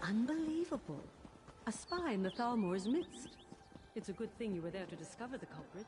Unbelievable. A spy in the Thalmor's midst. It's a good thing you were there to discover the culprit.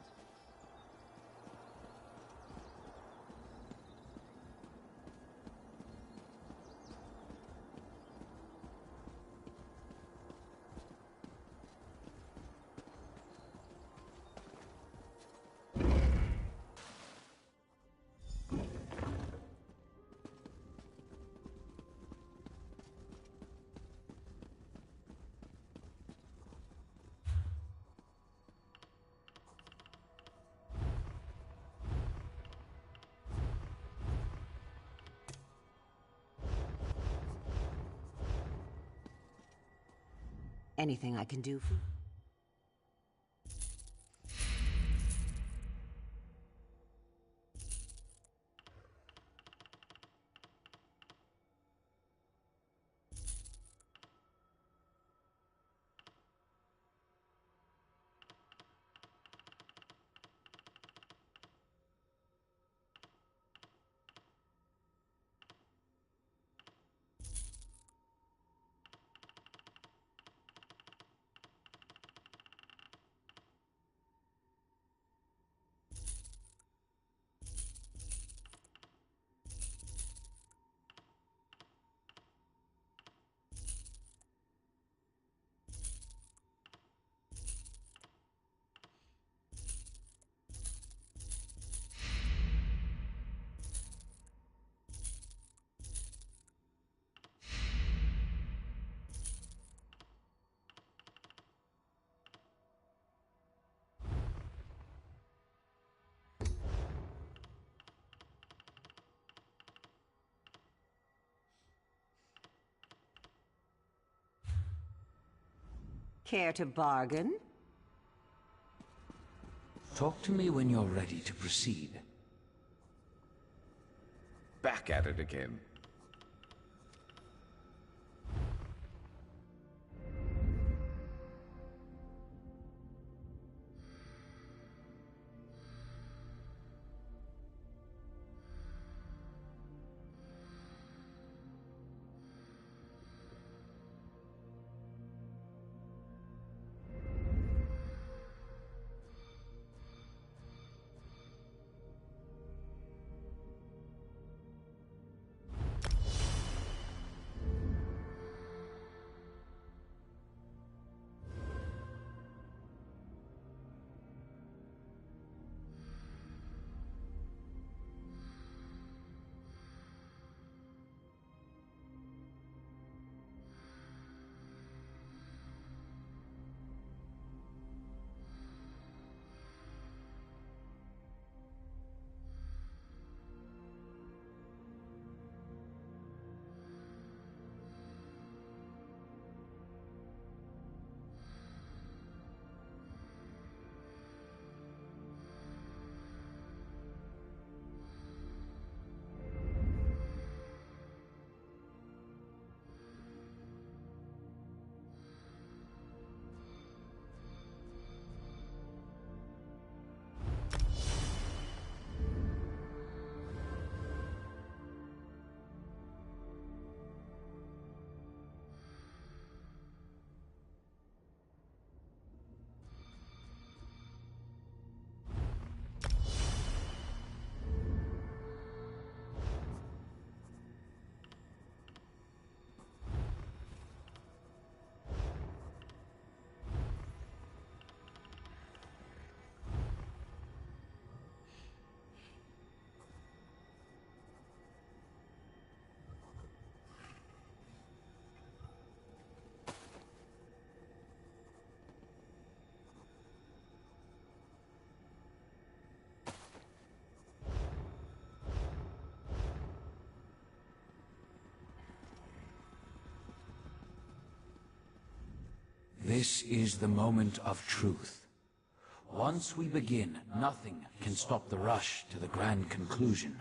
Anything I can do for you? Care to bargain? Talk to me when you're ready to proceed. Back at it again. This is the moment of truth. Once we begin, nothing can stop the rush to the grand conclusion.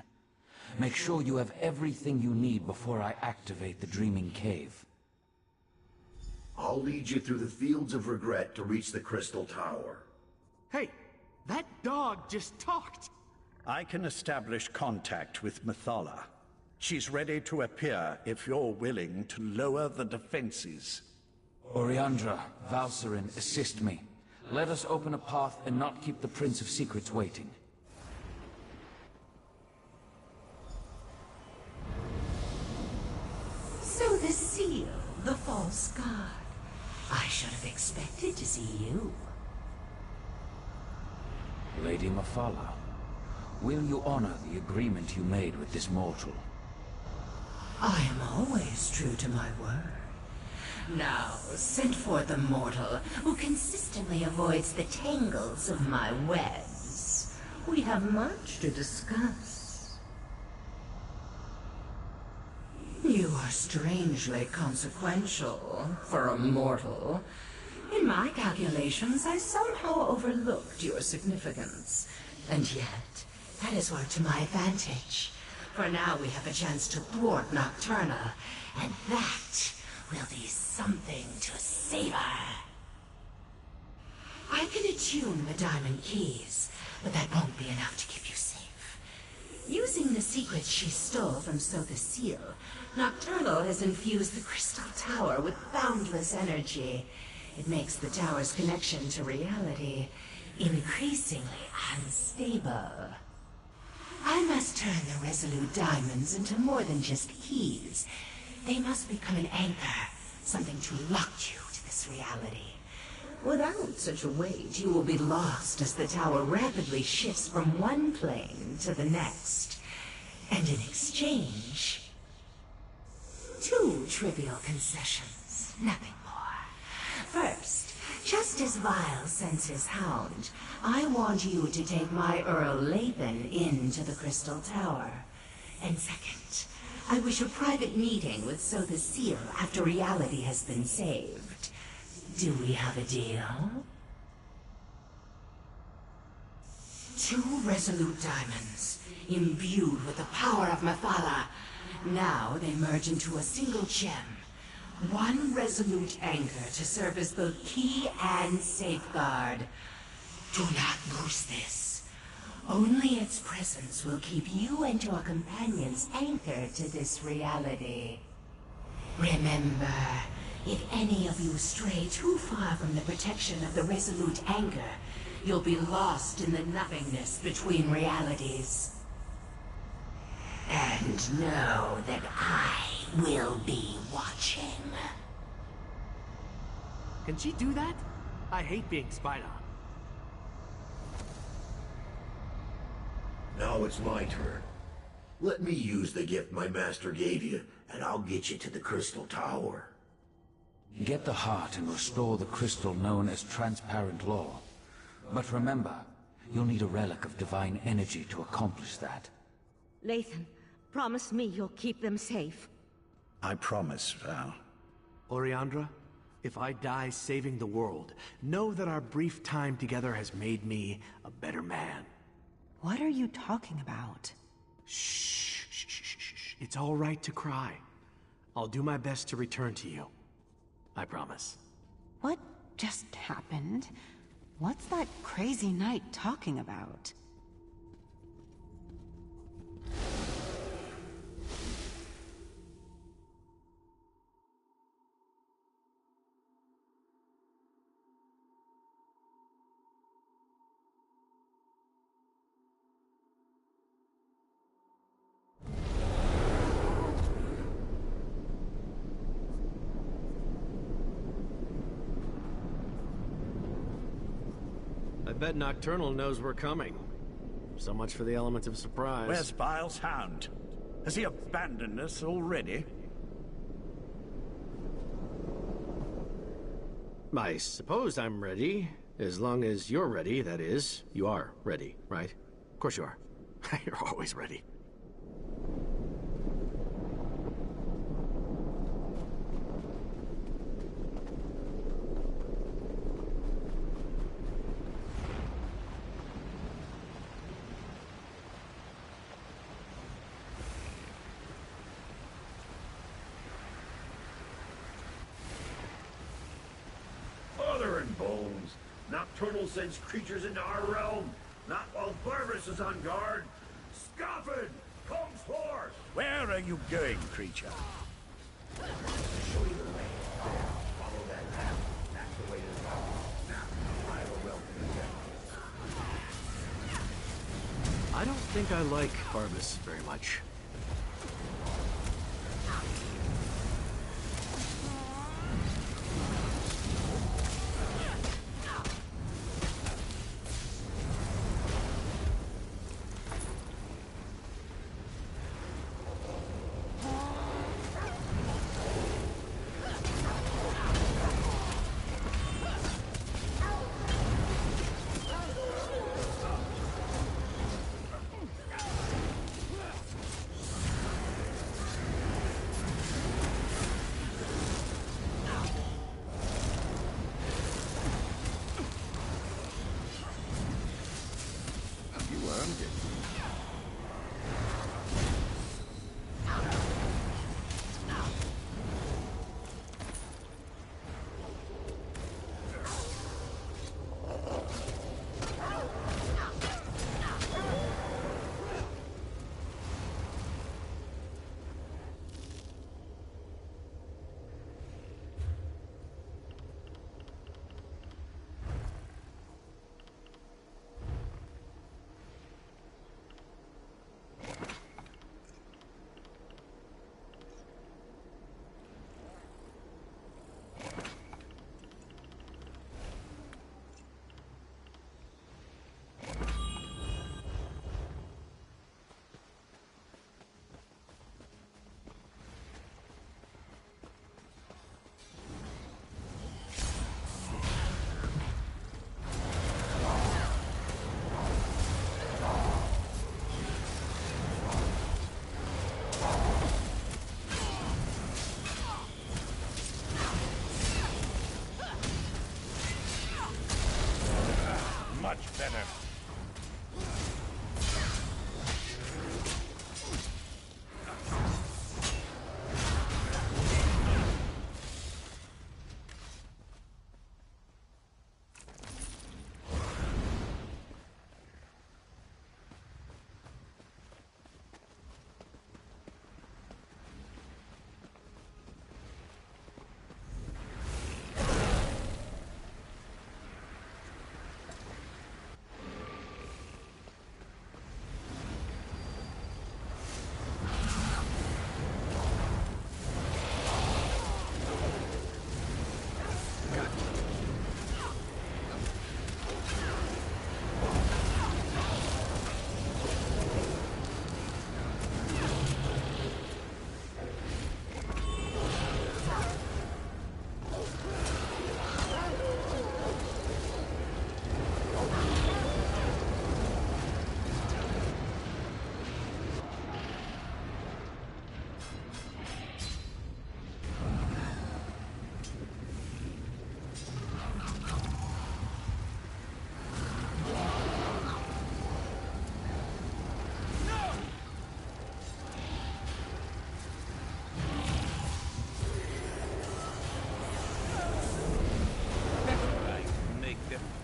Make sure you have everything you need before I activate the Dreaming Cave. I'll lead you through the Fields of Regret to reach the Crystal Tower. Hey, that dog just talked! I can establish contact with Mathala. She's ready to appear if you're willing to lower the defenses. Oriandra, Valsarin, assist me. Let us open a path and not keep the Prince of Secrets waiting. So the seal, the false god. I should have expected to see you. Lady Mephala, will you honor the agreement you made with this mortal? I am always true to my word. Now, send forth the mortal who consistently avoids the tangles of my webs. We have much to discuss. You are strangely consequential for a mortal. In my calculations, I somehow overlooked your significance. And yet, that has worked to my advantage. For now we have a chance to thwart Nocturnal, and that will be something to savor. I can attune the diamond keys, but that won't be enough to keep you safe. Using the secrets she stole from Sotha Seal, Nocturnal has infused the Crystal Tower with boundless energy. It makes the tower's connection to reality increasingly unstable. I must turn the Resolute Diamonds into more than just keys. They must become an anchor, something to lock you to this reality. Without such a weight, you will be lost as the tower rapidly shifts from one plane to the next. And in exchange, 2 trivial concessions, nothing more. First, just as Vile sends his hound, I want you to take my Earl Lathan into the Crystal Tower. And second, I wish a private meeting with Sotha Seal after reality has been saved. Do we have a deal? 2 Resolute Diamonds, imbued with the power of Mephala. Now they merge into a single gem. 1 Resolute anchor to serve as both key and safeguard. Do not lose this. Only its presence will keep you and your companions anchored to this reality. Remember, if any of you stray too far from the protection of the Resolute anchor, you'll be lost in the nothingness between realities. And know that I will be watching. Can she do that? I hate being spied on. Now it's my turn. Let me use the gift my master gave you, and I'll get you to the Crystal Tower. Get the heart and restore the crystal known as Transparent Law. But remember, you'll need a relic of divine energy to accomplish that. Lathan, promise me you'll keep them safe. I promise, Val. Oriandra, if I die saving the world, know that our brief time together has made me a better man. What are you talking about? Shh, shh, shh, shh, shh. It's all right to cry. I'll do my best to return to you. I promise. What just happened? What's that crazy knight talking about? I bet Nocturnal knows we're coming. So much for the element of surprise. Where's Vile's hound? Has he abandoned us already? I suppose I'm ready. As long as you're ready, that is. You are ready, right? Of course you are. You're always ready. Bones. Nocturnal sends creatures into our realm, not while Barbarous is on guard. Scoffin! Comes course! Where are you going, creature? Show you the way. There, follow that path. That's the way to the top. Now, I will welcome you. I don't think I like Barbas very much. Much better.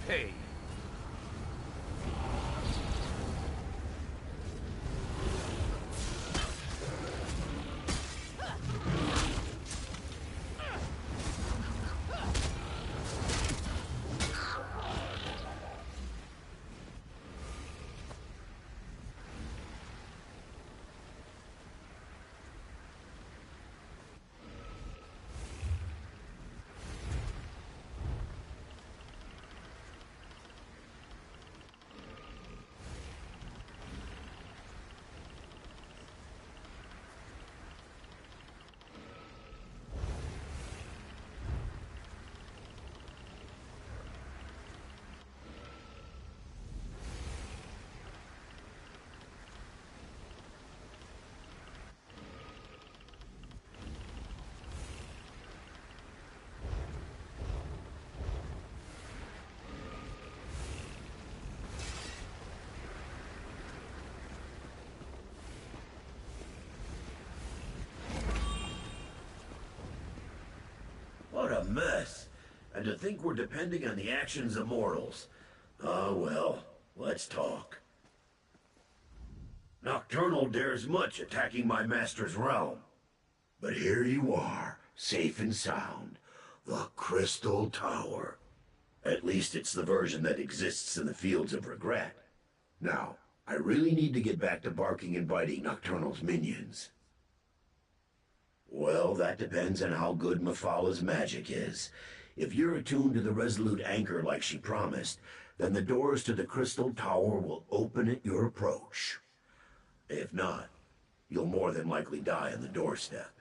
Hey. What a mess. And to think we're depending on the actions of mortals. Oh well, let's talk. Nocturnal dares much attacking my master's realm. But here you are, safe and sound. The Crystal Tower. At least it's the version that exists in the Fields of Regret. Now, I really need to get back to barking and biting Nocturnal's minions. Well, that depends on how good Mephila's magic is. If you're attuned to the Resolute Anchor like she promised, then the doors to the Crystal Tower will open at your approach. If not, you'll more than likely die on the doorstep.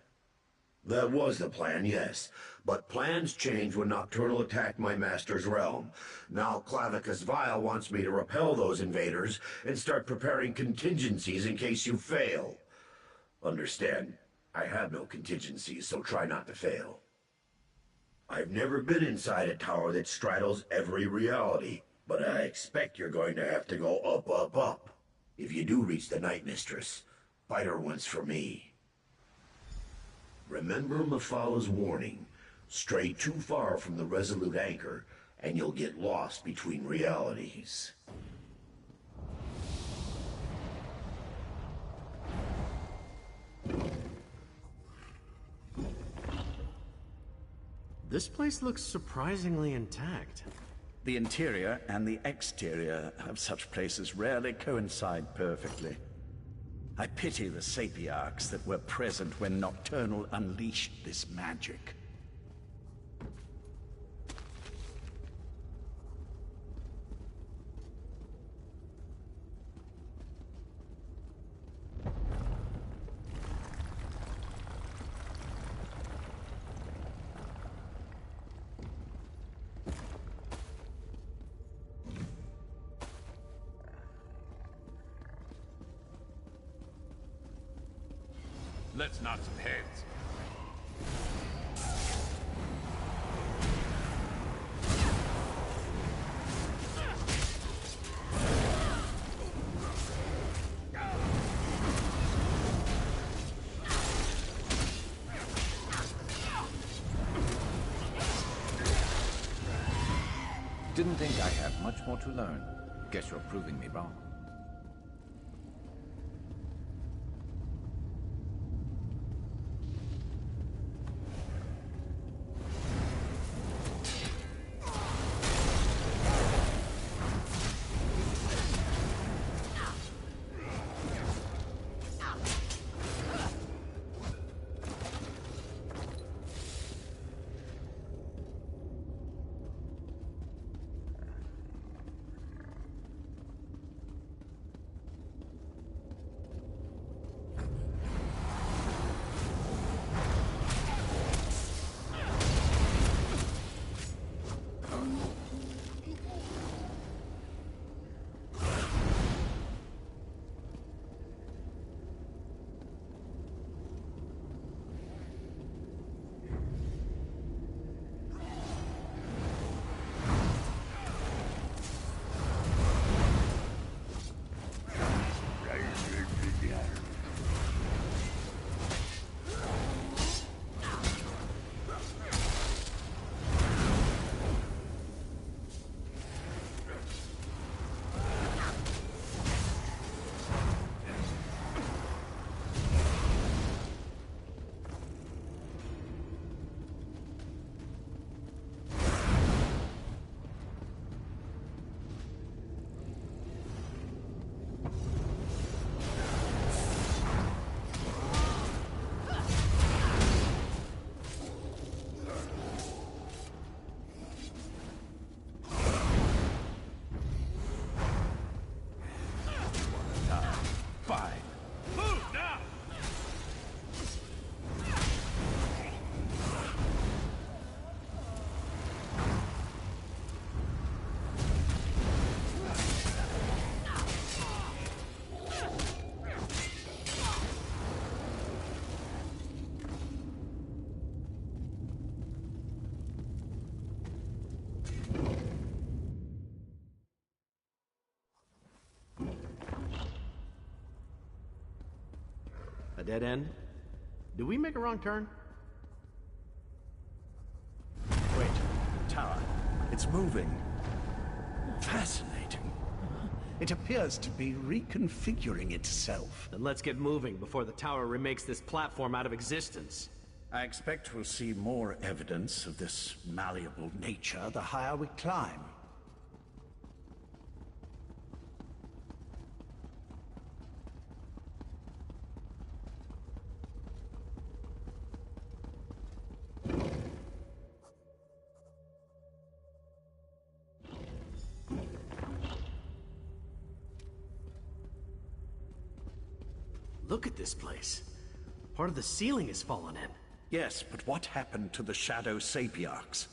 That was the plan, yes. But plans changed when Nocturnal attacked my master's realm. Now Clavicus Vile wants me to repel those invaders and start preparing contingencies in case you fail. Understand, I have no contingencies, so try not to fail. I've never been inside a tower that straddles every reality, but I expect you're going to have to go up, up, up. If you do reach the Night Mistress, fight her once for me. Remember Mephila's warning. Stray too far from the Resolute Anchor, and you'll get lost between realities. This place looks surprisingly intact. The interior and the exterior of such places rarely coincide perfectly. I pity the sapiarchs that were present when Nocturnal unleashed this magic. Let's knock some heads. Didn't think I had much more to learn. Guess you're proving me wrong. A dead end? Did we make a wrong turn? Wait, tower. It's moving. Fascinating. It appears to be reconfiguring itself. Then let's get moving before the tower remakes this platform out of existence. I expect we'll see more evidence of this malleable nature the higher we climb. Look at this place. Part of the ceiling has fallen in. Yes, but what happened to the Shadow Sapiarchs?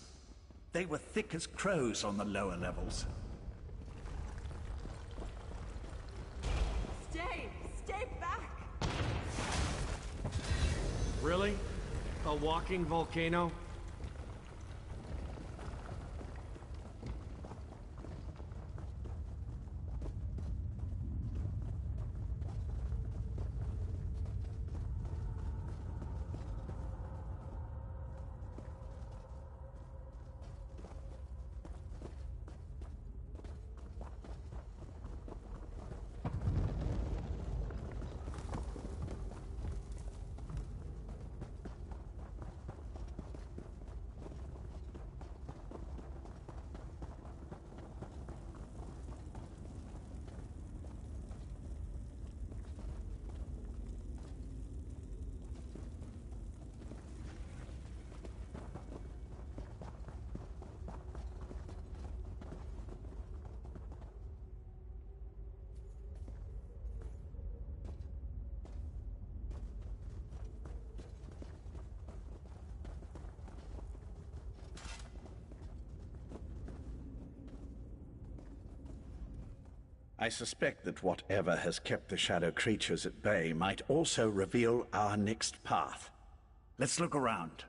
They were thick as crows on the lower levels. Stay back! Really? A walking volcano? I suspect that whatever has kept the shadow creatures at bay might also reveal our next path. Let's look around.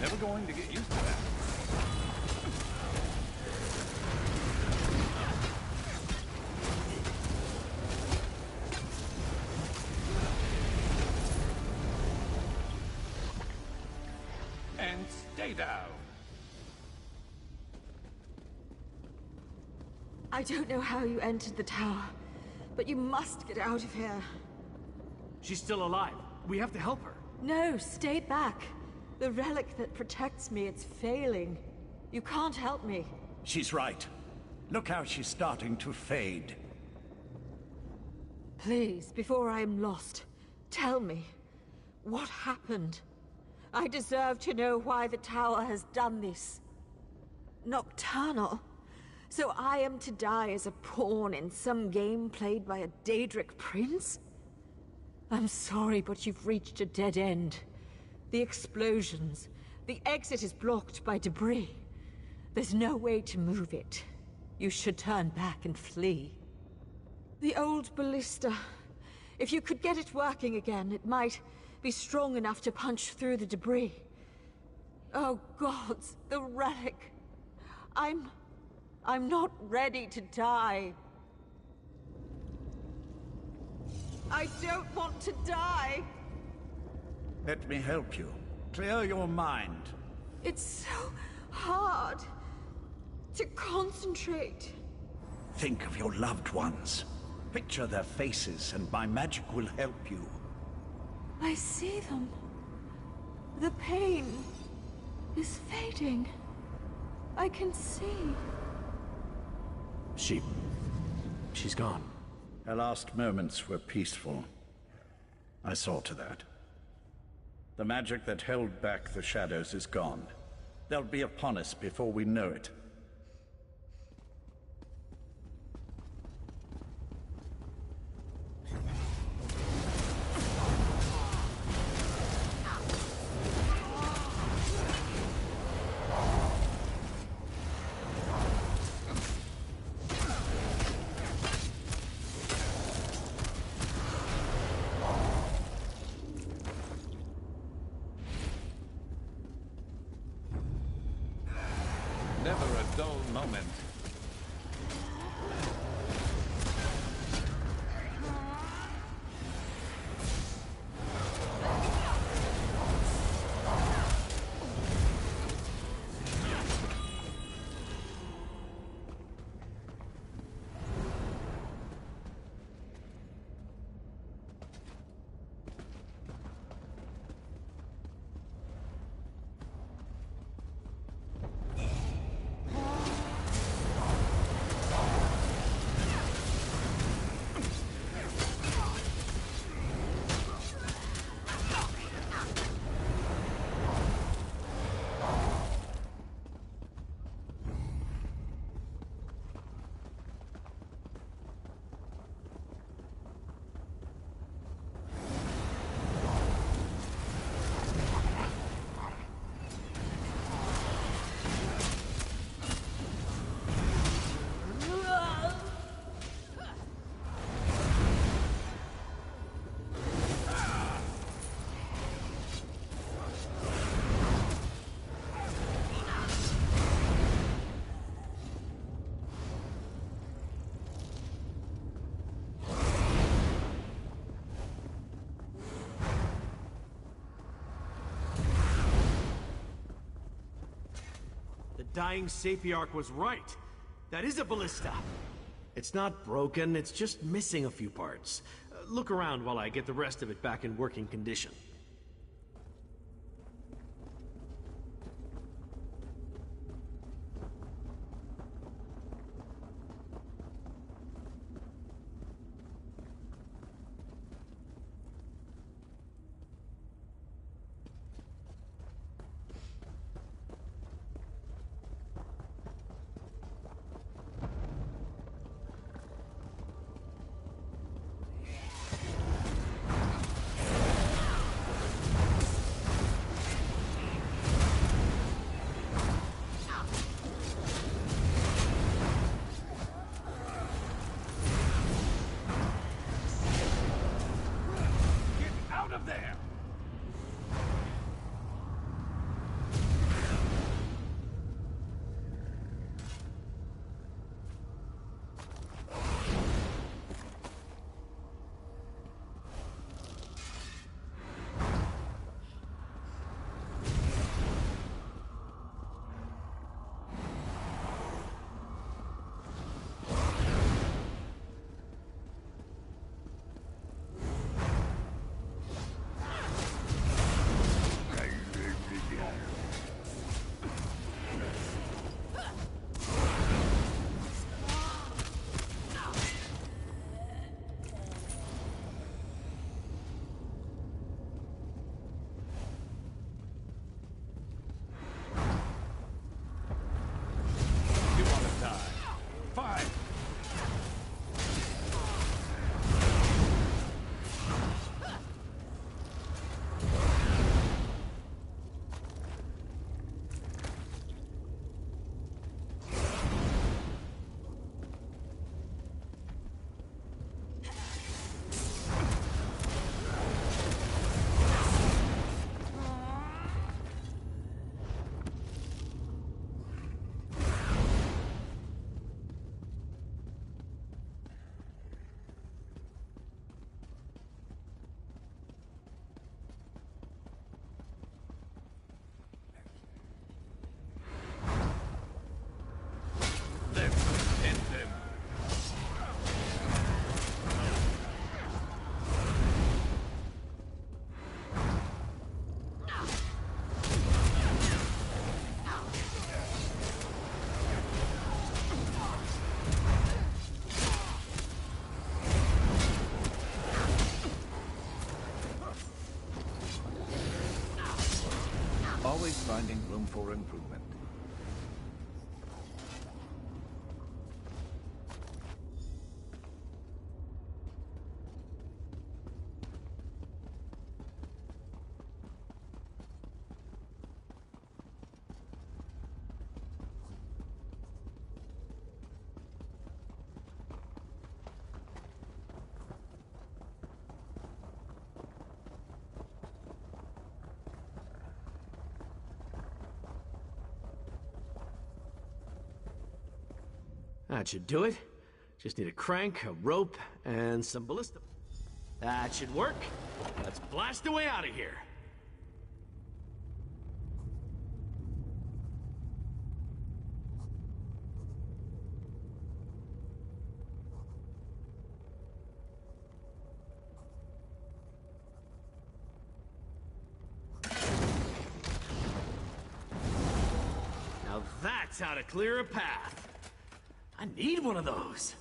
Never going to get used to that. And stay down. I don't know how you entered the tower, but you must get out of here. She's still alive. We have to help her. No, stay back. The relic that protects me, it's failing. You can't help me. She's right. Look how she's starting to fade. Please, before I am lost, tell me, what happened? I deserve to know why the tower has done this. Nocturnal? So I am to die as a pawn in some game played by a Daedric prince? I'm sorry, but you've reached a dead end. The explosions. The exit is blocked by debris. There's no way to move it. You should turn back and flee. The old ballista. If you could get it working again, it might be strong enough to punch through the debris. Oh gods, the relic. I'm not ready to die. I don't want to die. Let me help you. Clear your mind. It's so hard to concentrate. Think of your loved ones. Picture their faces, and my magic will help you. I see them. The pain is fading. I can see. She's gone. Her last moments were peaceful. I saw to that. The magic that held back the shadows is gone. They'll be upon us before we know it. Never a dull moment. Dying Sapiarch was right. That is a ballista. It's not broken, it's just missing a few parts. Look around while I get the rest of it back in working condition. Always finding room for improvement. That should do it. Just need a crank, a rope, and some ballista. That should work. Let's blast away out of here. Now that's how to clear a path. I need one of those.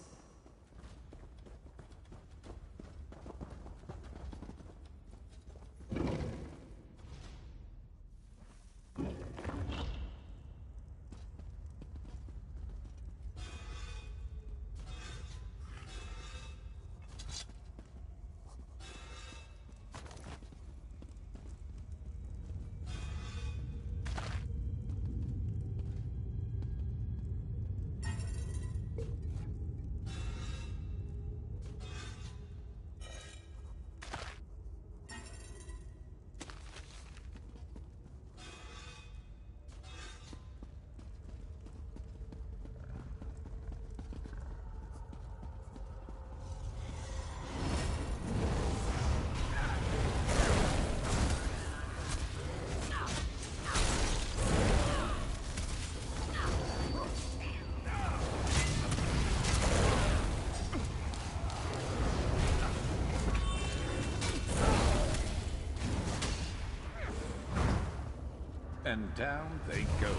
And down they go.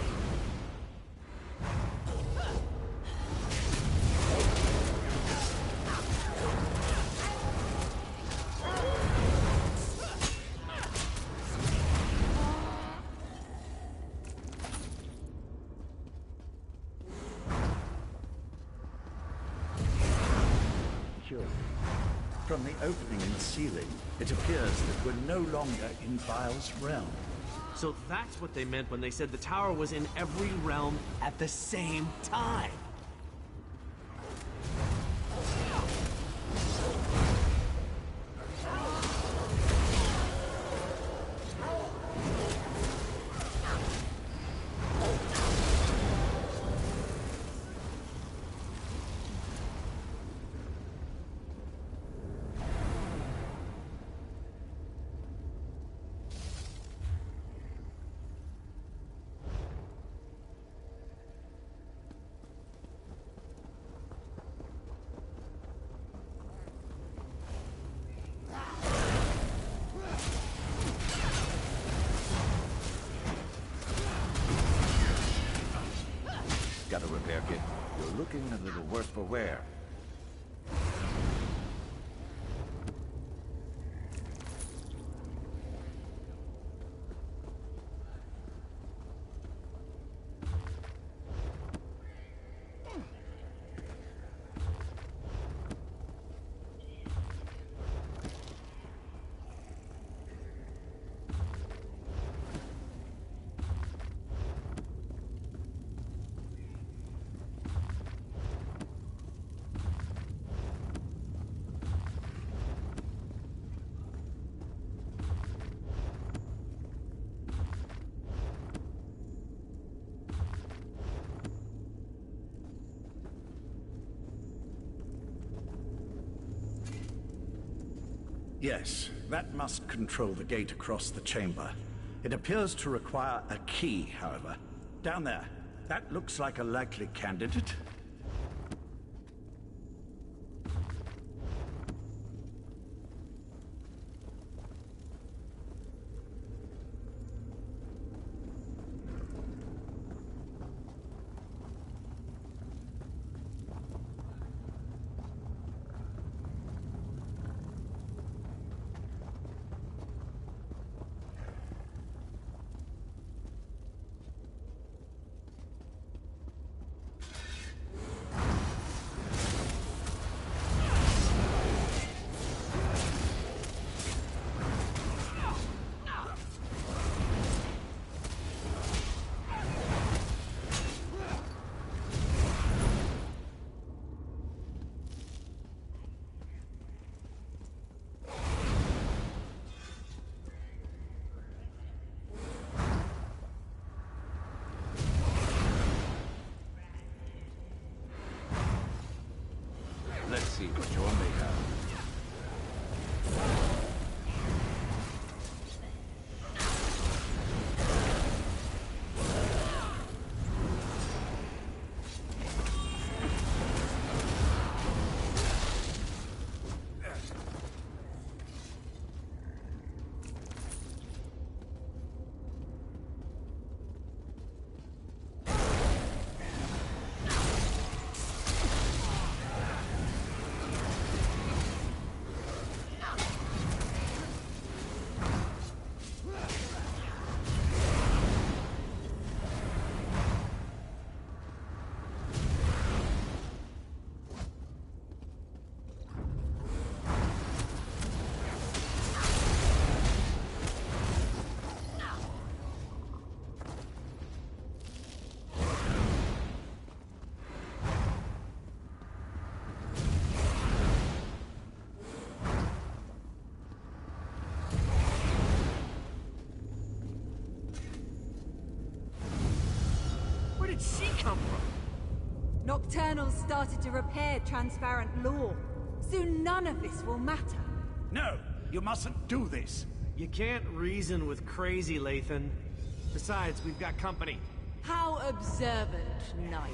Sure. From the opening in the ceiling, it appears that we're no longer in Bile's realm. So that's what they meant when they said the tower was in every realm at the same time. Got a repair kit. You're looking a little worse for wear. Yes, that must control the gate across the chamber. It appears to require a key, however. Down there. That looks like a likely candidate. did she come from? Nocturnal started to repair Transparent Law. Soon none of this will matter. No, you mustn't do this. You can't reason with crazy, Lathan. Besides, we've got company. How observant, Knight.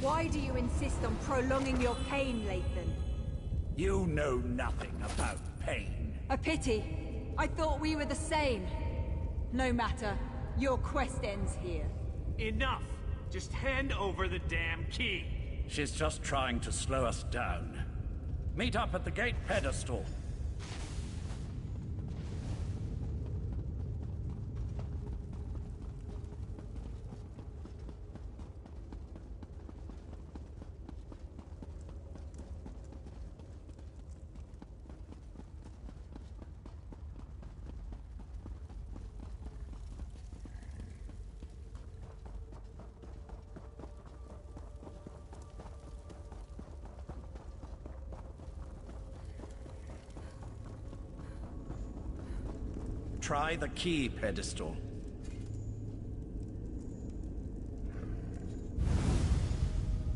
Why do you insist on prolonging your pain, Lathan? You know nothing about pain. A pity. I thought we were the same. No matter. Your quest ends here. Enough! Just hand over the damn key! She's just trying to slow us down. Meet up at the gate pedestal. Try the key pedestal.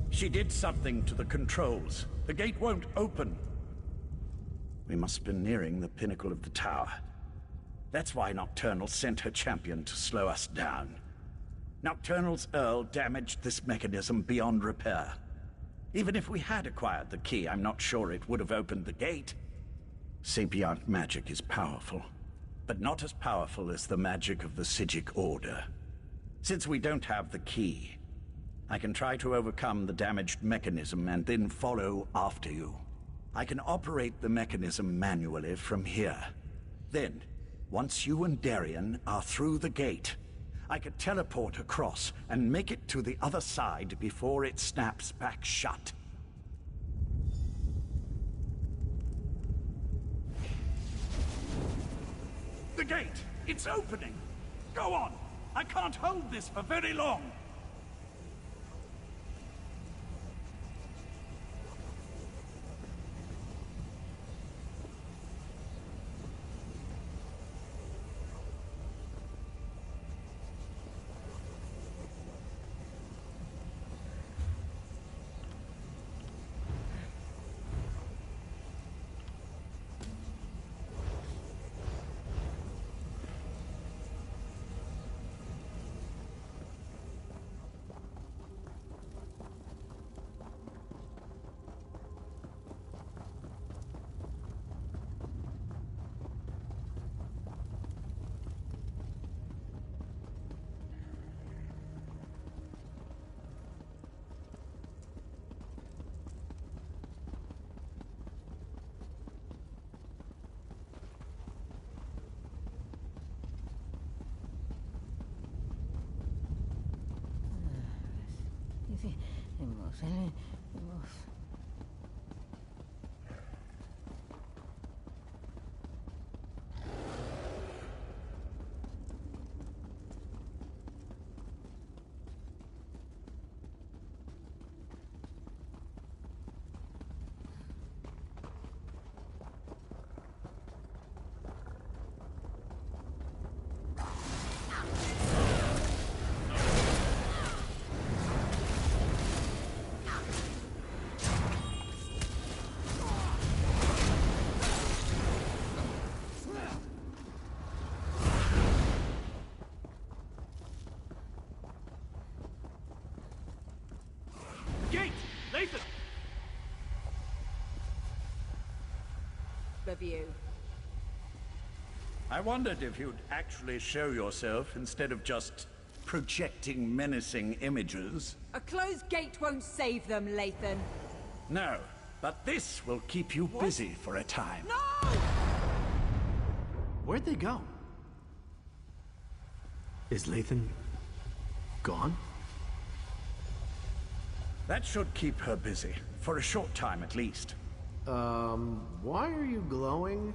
She did something to the controls. The gate won't open. We must be nearing the pinnacle of the tower. That's why Nocturnal sent her champion to slow us down. Nocturnal's Earl damaged this mechanism beyond repair. Even if we had acquired the key, I'm not sure it would have opened the gate. Sapient magic is powerful, but not as powerful as the magic of the Psijic Order. Since we don't have the key, I can try to overcome the damaged mechanism and then follow after you. I can operate the mechanism manually from here. Then, once you and Darien are through the gate, I could teleport across and make it to the other side before it snaps back shut. The gate! It's opening! Go on! I can't hold this for very long! of you. I wondered if you'd actually show yourself instead of just projecting menacing images. A closed gate won't save them, Lathan. No, but this will keep you busy for a time. No! Where'd they go? Is Lathan gone? That should keep her busy, for a short time at least. Why are you glowing?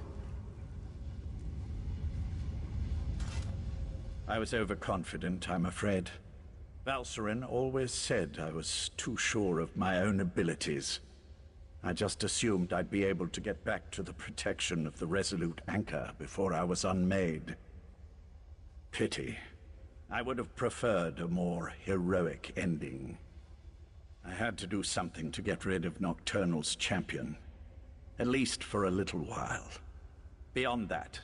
I was overconfident, I'm afraid. Valsarin always said I was too sure of my own abilities. I just assumed I'd be able to get back to the protection of the Resolute Anchor before I was unmade. Pity. I would have preferred a more heroic ending. I had to do something to get rid of Nocturnal's champion. At least for a little while. Beyond that,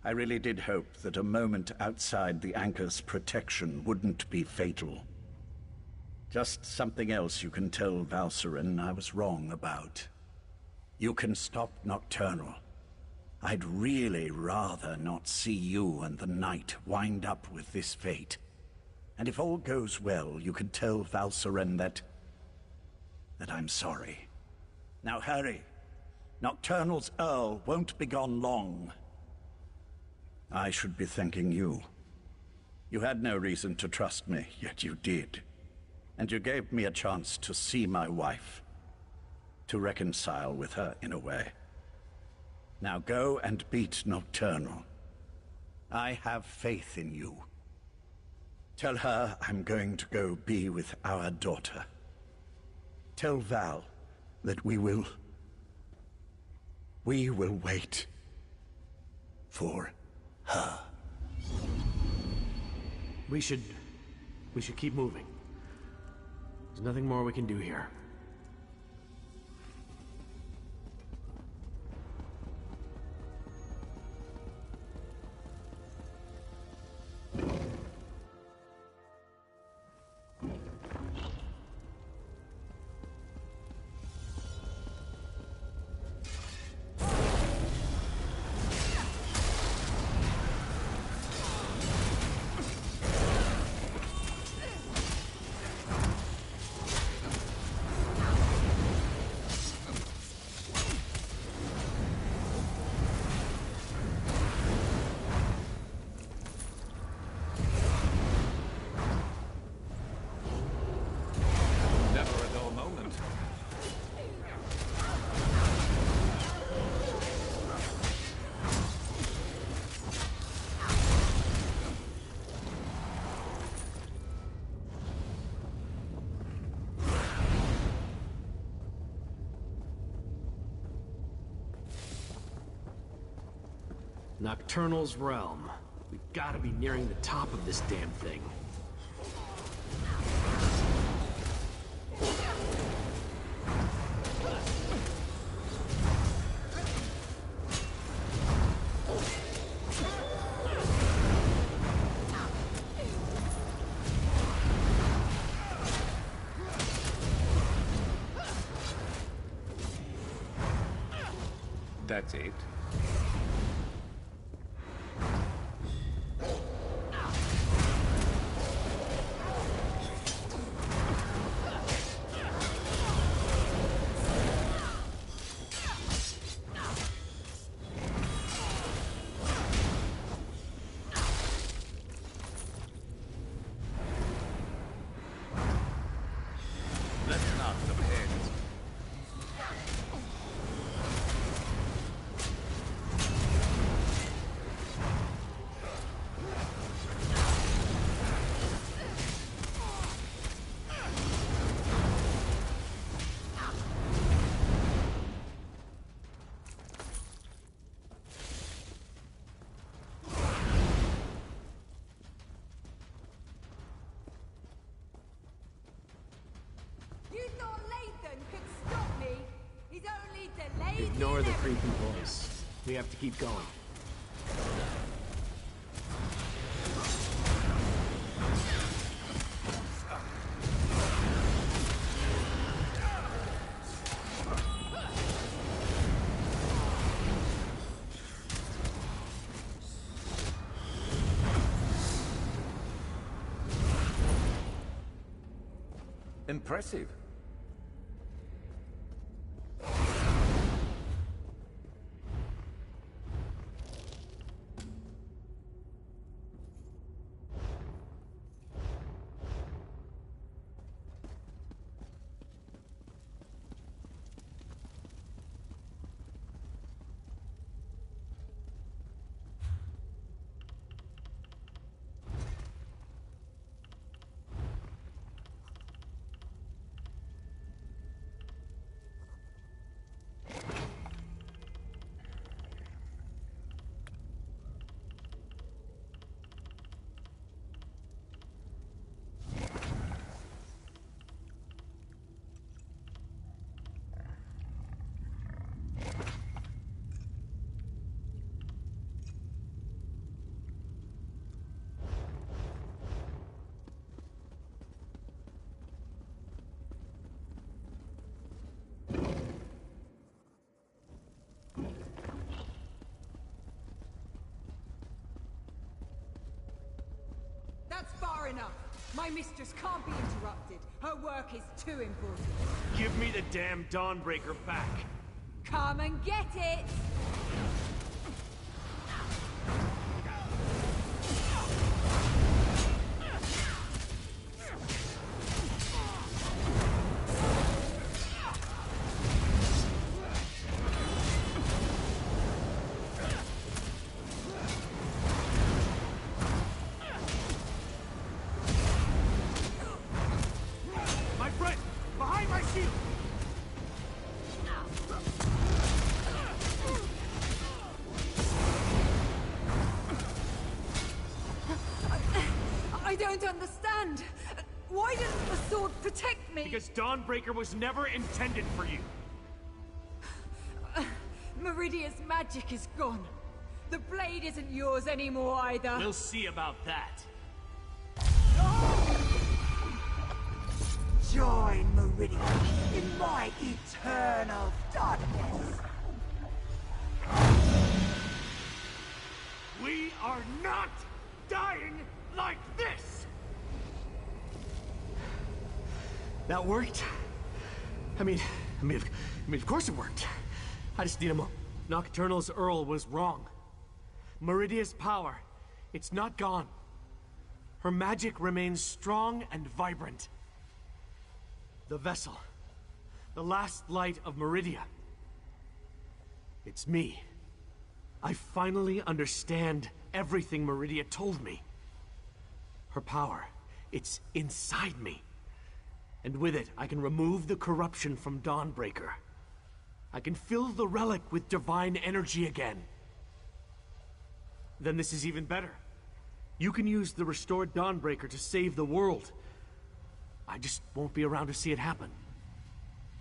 I really did hope that a moment outside the Anchor's protection wouldn't be fatal. Just something else you can tell Valsarin I was wrong about. You can stop Nocturnal. I'd really rather not see you and the Knight wind up with this fate. And if all goes well, you can tell Valsarin that I'm sorry. Now hurry. Nocturnal's Earl won't be gone long. I should be thanking you. You had no reason to trust me, yet you did. And you gave me a chance to see my wife. To reconcile with her in a way. Now go and beat Nocturnal. I have faith in you. Tell her I'm going to go be with our daughter. Tell Val that we will wait for her. We should keep moving. There's nothing more we can do here. Nocturnal's realm. We've got to be nearing the top of this damn thing. That's it. Ignore the creepy voice. We have to keep going. Impressive. That's far enough. My mistress can't be interrupted. Her work is too important. Give me the damn Dawnbreaker back. Come and get it! My friend! Behind my shield! I don't understand. Why doesn't the sword protect me? Because Dawnbreaker was never intended for you. Meridia's magic is gone. The blade isn't yours anymore either. We'll see about that. Join Meridia in my eternal darkness. We are not dying like this! That worked? I mean, of course it worked. I just need a moment. Nocturnal's Earl was wrong. Meridia's power, it's not gone. Her magic remains strong and vibrant. The vessel, the last light of Meridia. It's me. I finally understand everything Meridia told me. Her power, it's inside me. And with it, I can remove the corruption from Dawnbreaker. I can fill the relic with divine energy again. Then this is even better. You can use the restored Dawnbreaker to save the world. I just won't be around to see it happen.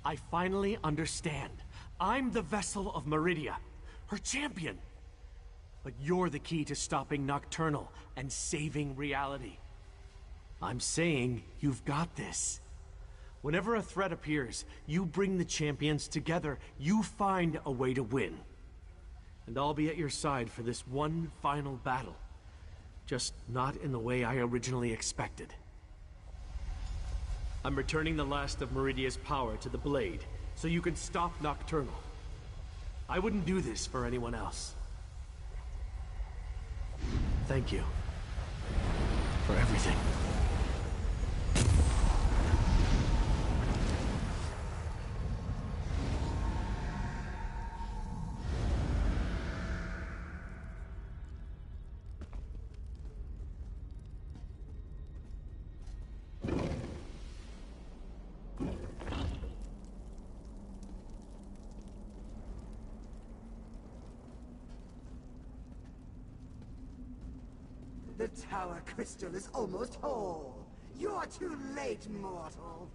I finally understand. I'm the vessel of Meridia, her champion. But you're the key to stopping Nocturnal and saving reality. I'm saying you've got this. Whenever a threat appears, you bring the champions together. You find a way to win. And I'll be at your side for this one final battle. Just not in the way I originally expected. I'm returning the last of Meridia's power to the Blade, so you can stop Nocturnal. I wouldn't do this for anyone else. Thank you. For everything. The tower crystal is almost whole. You're too late, mortal.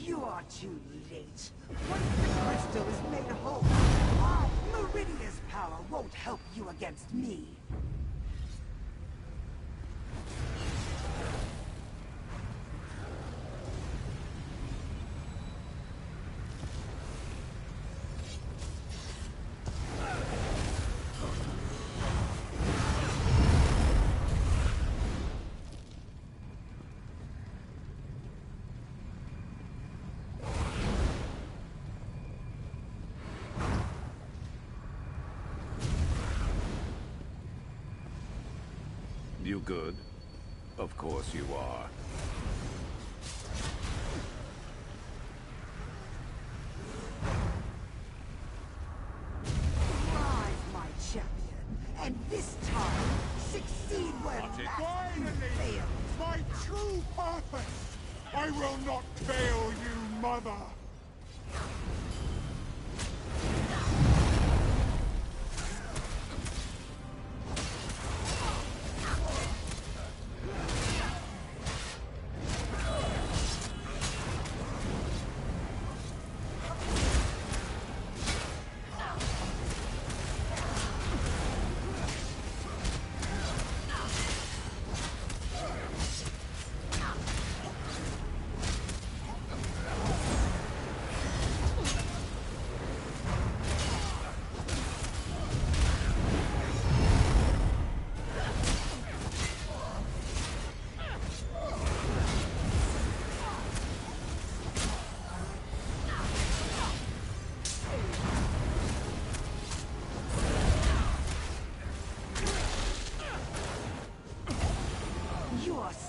You're too late. Once the crystal is made whole, Meridia's power won't help you against me. You good? Of course you are. Rise, my champion, and this time, succeed where mastery fails. My true purpose! I will not fail you, Mother!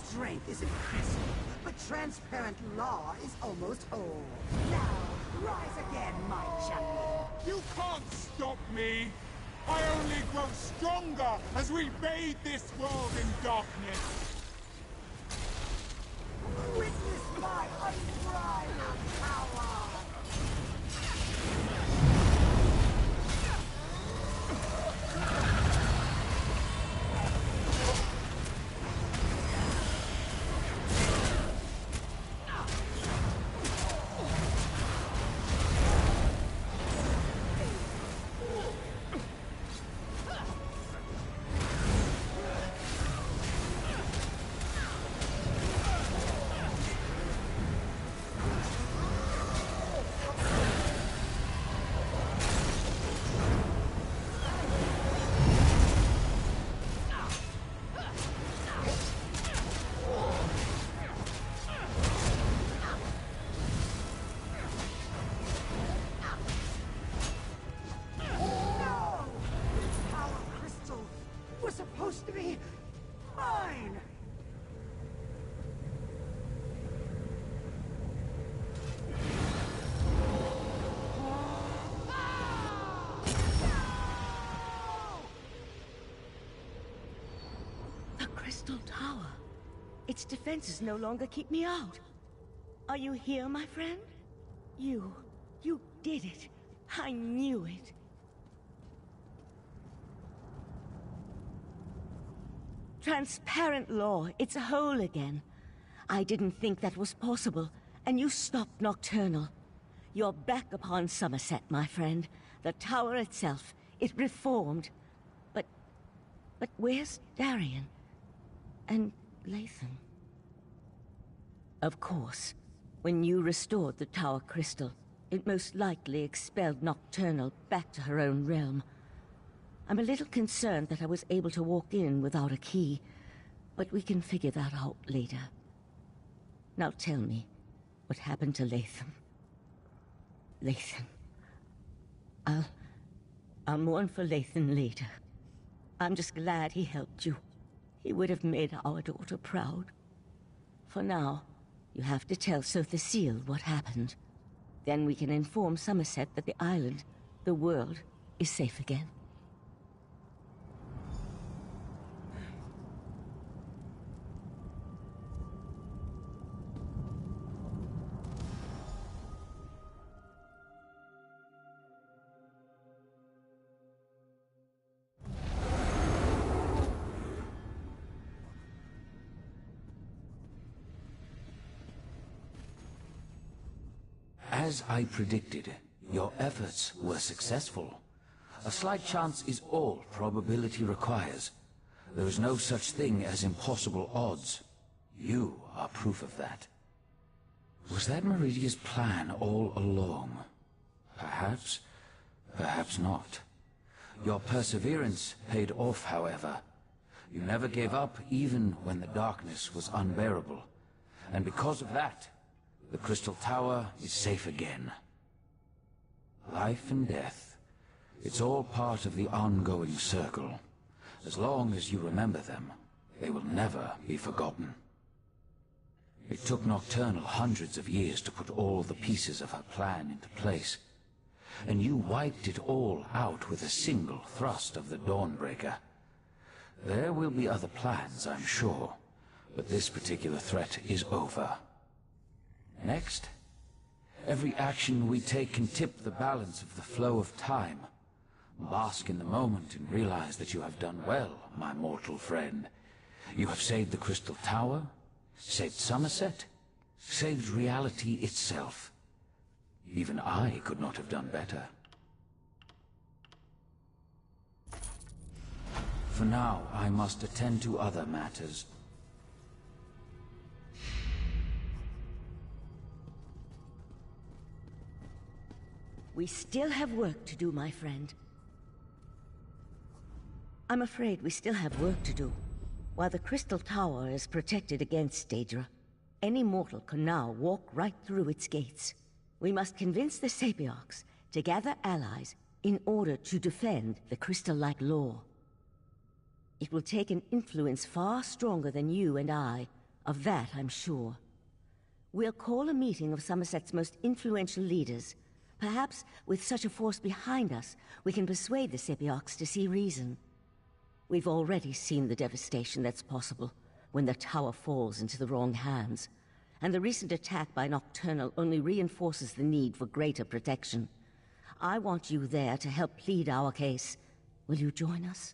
Strength is impressive, but transparent law is almost whole. Now, rise again, my champion. You can't stop me! I only grow stronger as we bathe this world in darkness! Witness my unbridled power! Supposed to be mine! The Crystal Tower. Its defenses no longer keep me out. Are you here, my friend? You did it. I knew it. Transparent law, it's whole again. I didn't think that was possible, and you stopped Nocturnal. You're back upon Somerset, my friend. The tower itself, it reformed. But where's Darien? And Latham? Of course, when you restored the Tower Crystal, it most likely expelled Nocturnal back to her own realm. I'm a little concerned that I was able to walk in without a key, but we can figure that out later. Now tell me, what happened to Latham? Latham. I'll mourn for Latham later. I'm just glad he helped you. He would have made our daughter proud. For now, you have to tell Sir Thasiel what happened. Then we can inform Somerset that the island, the world, is safe again. As I predicted, your efforts were successful. A slight chance is all probability requires. There is no such thing as impossible odds. You are proof of that. Was that Meridia's plan all along? Perhaps, perhaps not. Your perseverance paid off, however. You never gave up even when the darkness was unbearable. And because of that, the Crystal Tower is safe again. Life and death, it's all part of the ongoing circle. As long as you remember them, they will never be forgotten. It took Nocturnal hundreds of years to put all the pieces of her plan into place. And you wiped it all out with a single thrust of the Dawnbreaker. There will be other plans, I'm sure, but this particular threat is over. Next, every action we take can tip the balance of the flow of time. Bask in the moment and realize that you have done well, my mortal friend. You have saved the Crystal Tower, saved Somerset, saved reality itself. Even I could not have done better. For now, I must attend to other matters. We still have work to do, my friend. I'm afraid we still have work to do. While the Crystal Tower is protected against Daedra, any mortal can now walk right through its gates. We must convince the Sapiarchs to gather allies in order to defend the crystal-like law. It will take an influence far stronger than you and I. Of that, I'm sure. We'll call a meeting of Somerset's most influential leaders. Perhaps, with such a force behind us, we can persuade the Sapiarchs to see reason. We've already seen the devastation that's possible when the tower falls into the wrong hands. And the recent attack by Nocturnal only reinforces the need for greater protection. I want you there to help plead our case. Will you join us?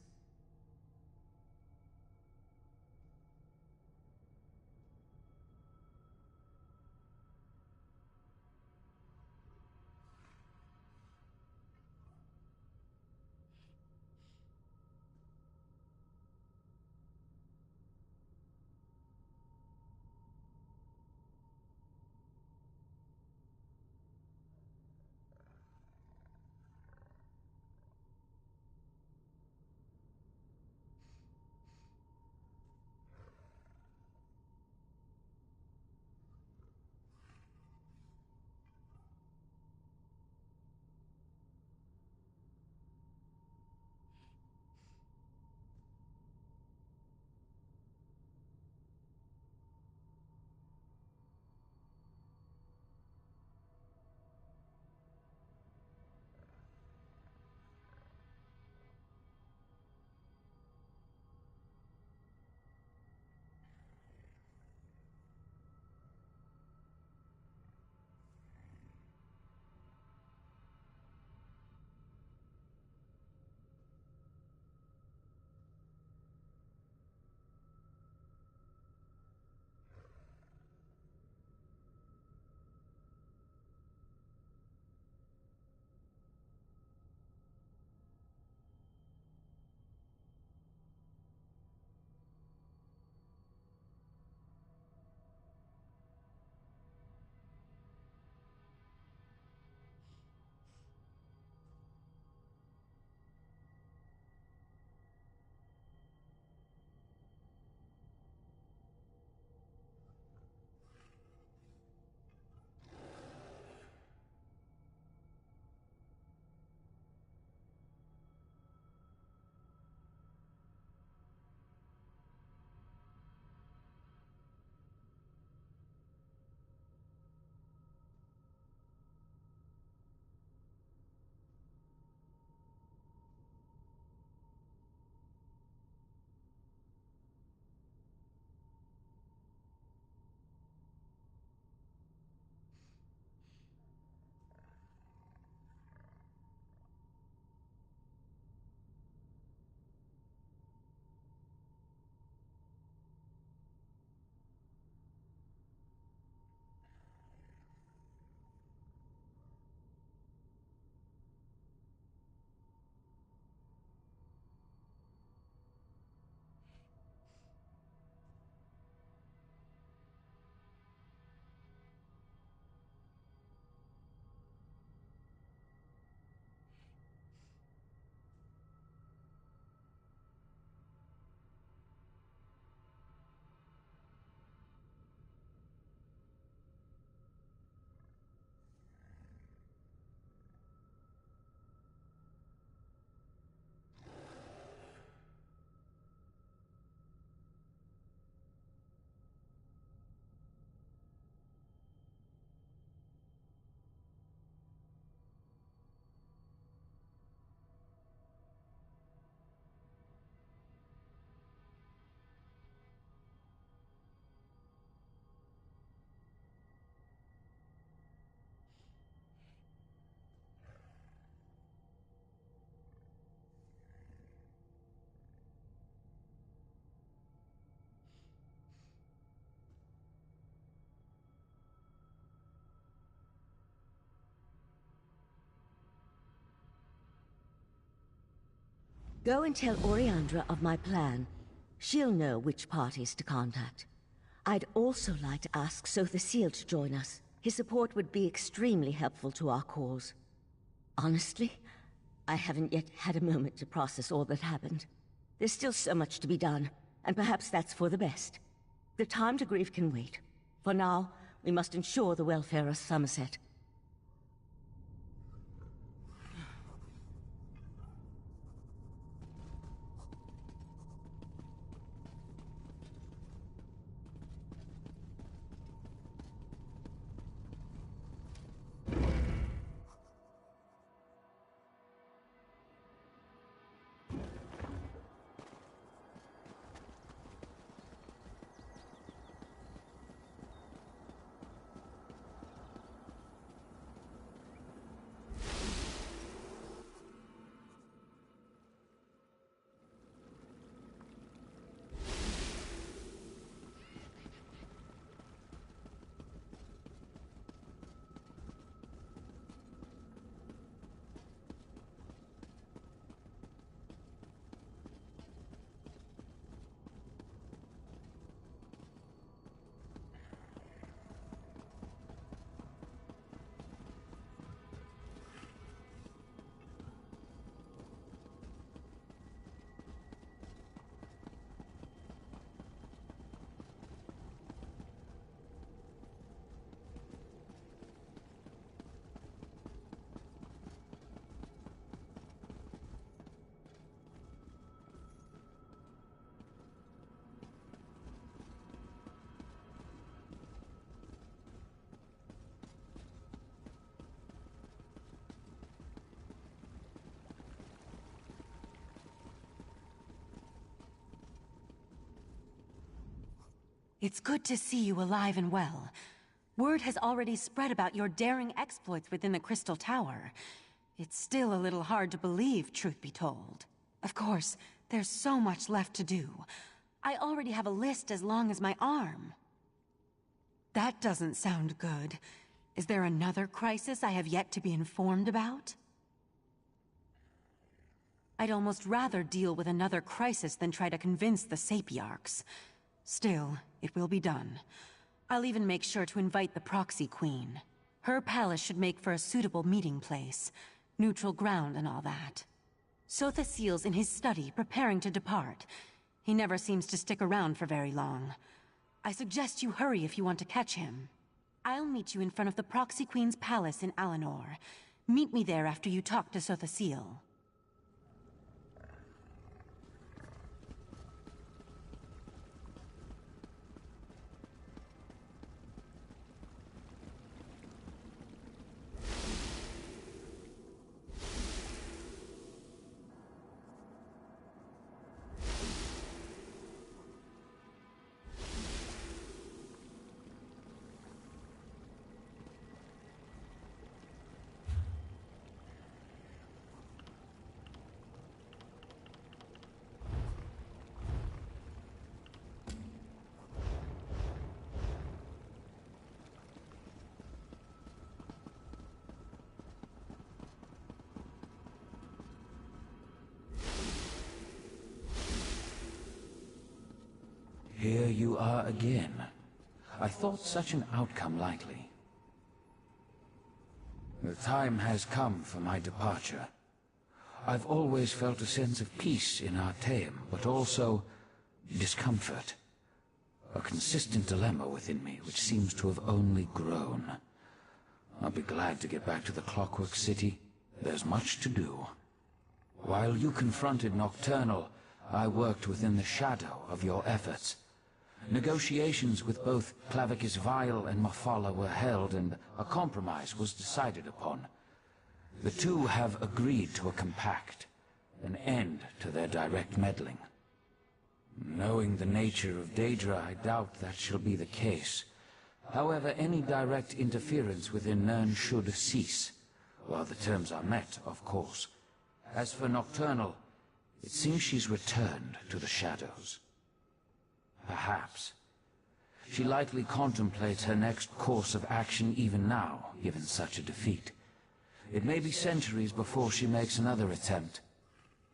Go and tell Oriandra of my plan. She'll know which parties to contact. I'd also like to ask Sotha Sil to join us. His support would be extremely helpful to our cause. Honestly, I haven't yet had a moment to process all that happened. There's still so much to be done, and perhaps that's for the best. The time to grieve can wait. For now, we must ensure the welfare of Somerset. It's good to see you alive and well. Word has already spread about your daring exploits within the Crystal Tower. It's still a little hard to believe, truth be told. Of course, there's so much left to do. I already have a list as long as my arm. That doesn't sound good. Is there another crisis I have yet to be informed about? I'd almost rather deal with another crisis than try to convince the Sapiarchs. Still, it will be done. I'll even make sure to invite the Proxy Queen. Her palace should make for a suitable meeting place. Neutral ground and all that. Sotha Sil's in his study, preparing to depart. He never seems to stick around for very long. I suggest you hurry if you want to catch him. I'll meet you in front of the Proxy Queen's palace in Alinor. Meet me there after you talk to Sotha Sil. Here you are again. I thought such an outcome likely. The time has come for my departure. I've always felt a sense of peace in Artaeum, but also discomfort. A consistent dilemma within me, which seems to have only grown. I'll be glad to get back to the Clockwork City. There's much to do. While you confronted Nocturnal, I worked within the shadow of your efforts. Negotiations with both Clavicus Vile and Mafala were held, and a compromise was decided upon. The two have agreed to a compact, an end to their direct meddling. Knowing the nature of Daedra, I doubt that shall be the case. However, any direct interference within Nirn should cease, while the terms are met, of course. As for Nocturnal, it seems she's returned to the shadows. Perhaps. She likely contemplates her next course of action even now, given such a defeat. It may be centuries before she makes another attempt.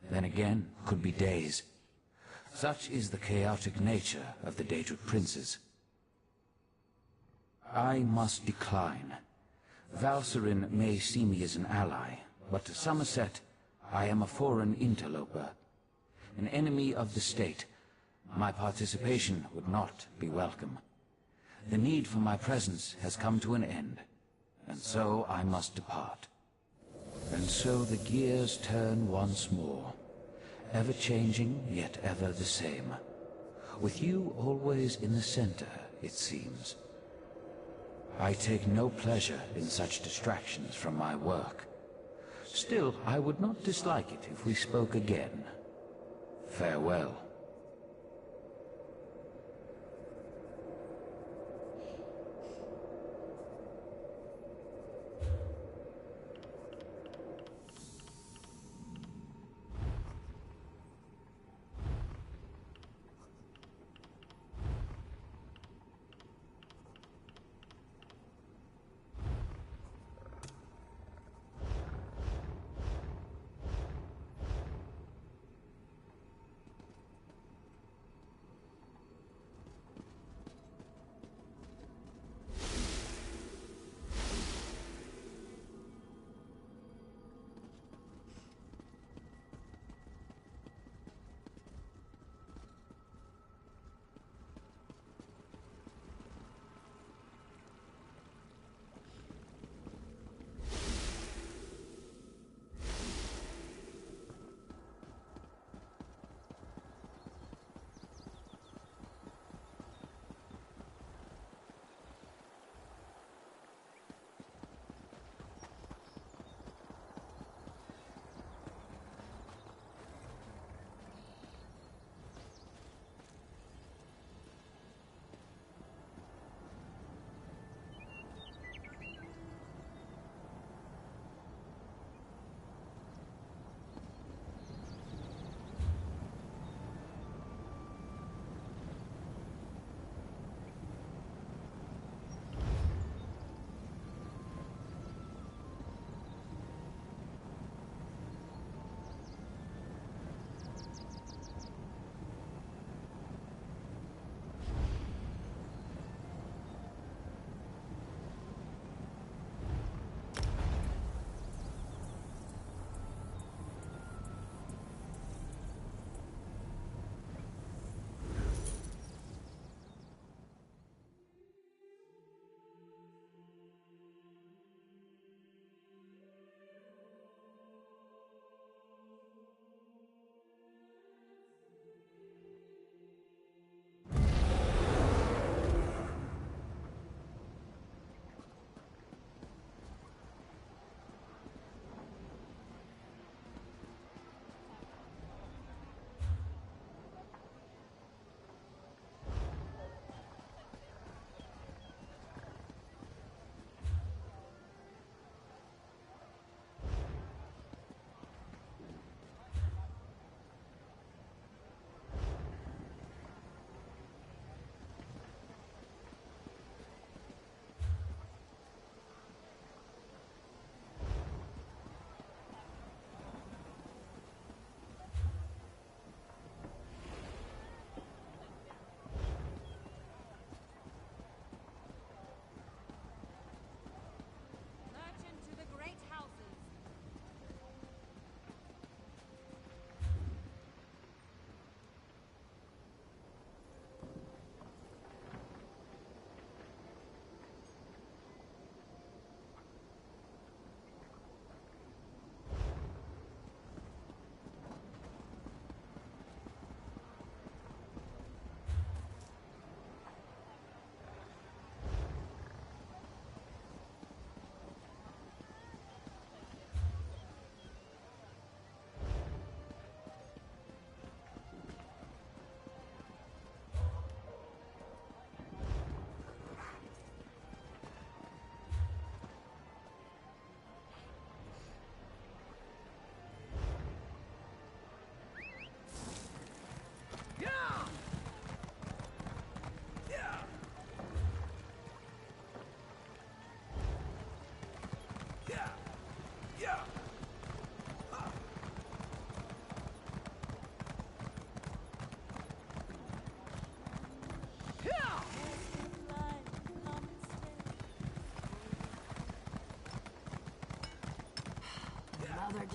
then again could be days. Such is the chaotic nature of the Daedric princes. I must decline. Valserin may see me as an ally, but to Somerset, I am a foreign interloper. An enemy of the state. My participation would not be welcome. The need for my presence has come to an end, and so I must depart. And so the gears turn once more, ever-changing, yet ever the same. With you always in the center, it seems. I take no pleasure in such distractions from my work. Still, I would not dislike it if we spoke again. Farewell.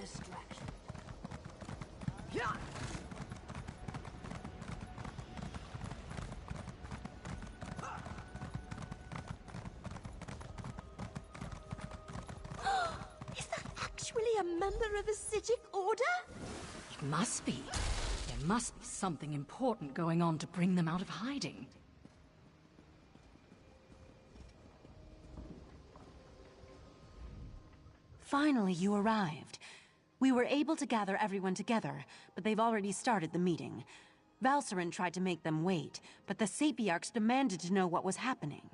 distraction. Yeah! Is that actually a member of the Psijic Order? It must be. There must be something important going on to bring them out of hiding. Finally, you arrived. We were able to gather everyone together, but they've already started the meeting. Valcerin tried to make them wait, but the Sapiarchs demanded to know what was happening.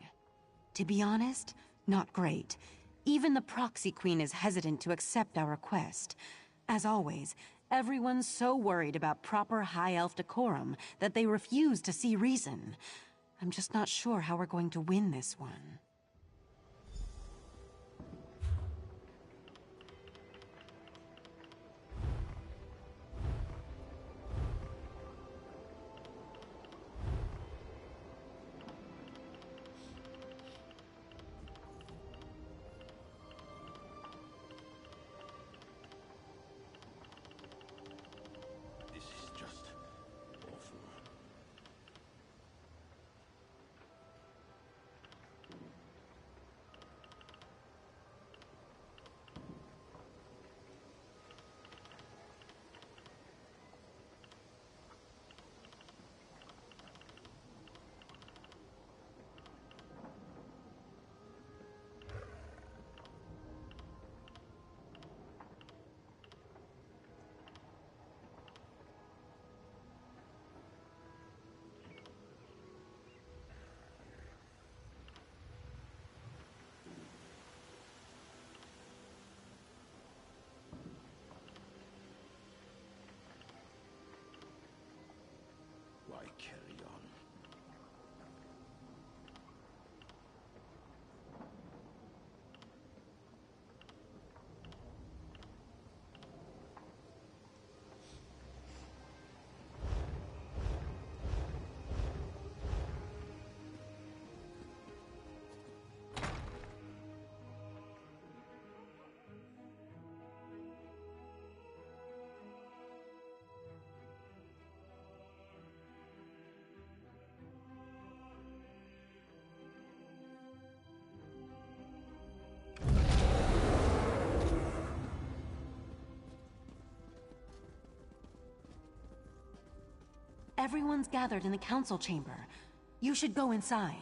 To be honest, not great. Even the Proxy Queen is hesitant to accept our request. As always, everyone's so worried about proper High Elf decorum that they refuse to see reason. I'm just not sure how we're going to win this one. Carry on. Everyone's gathered in the council chamber. You should go inside.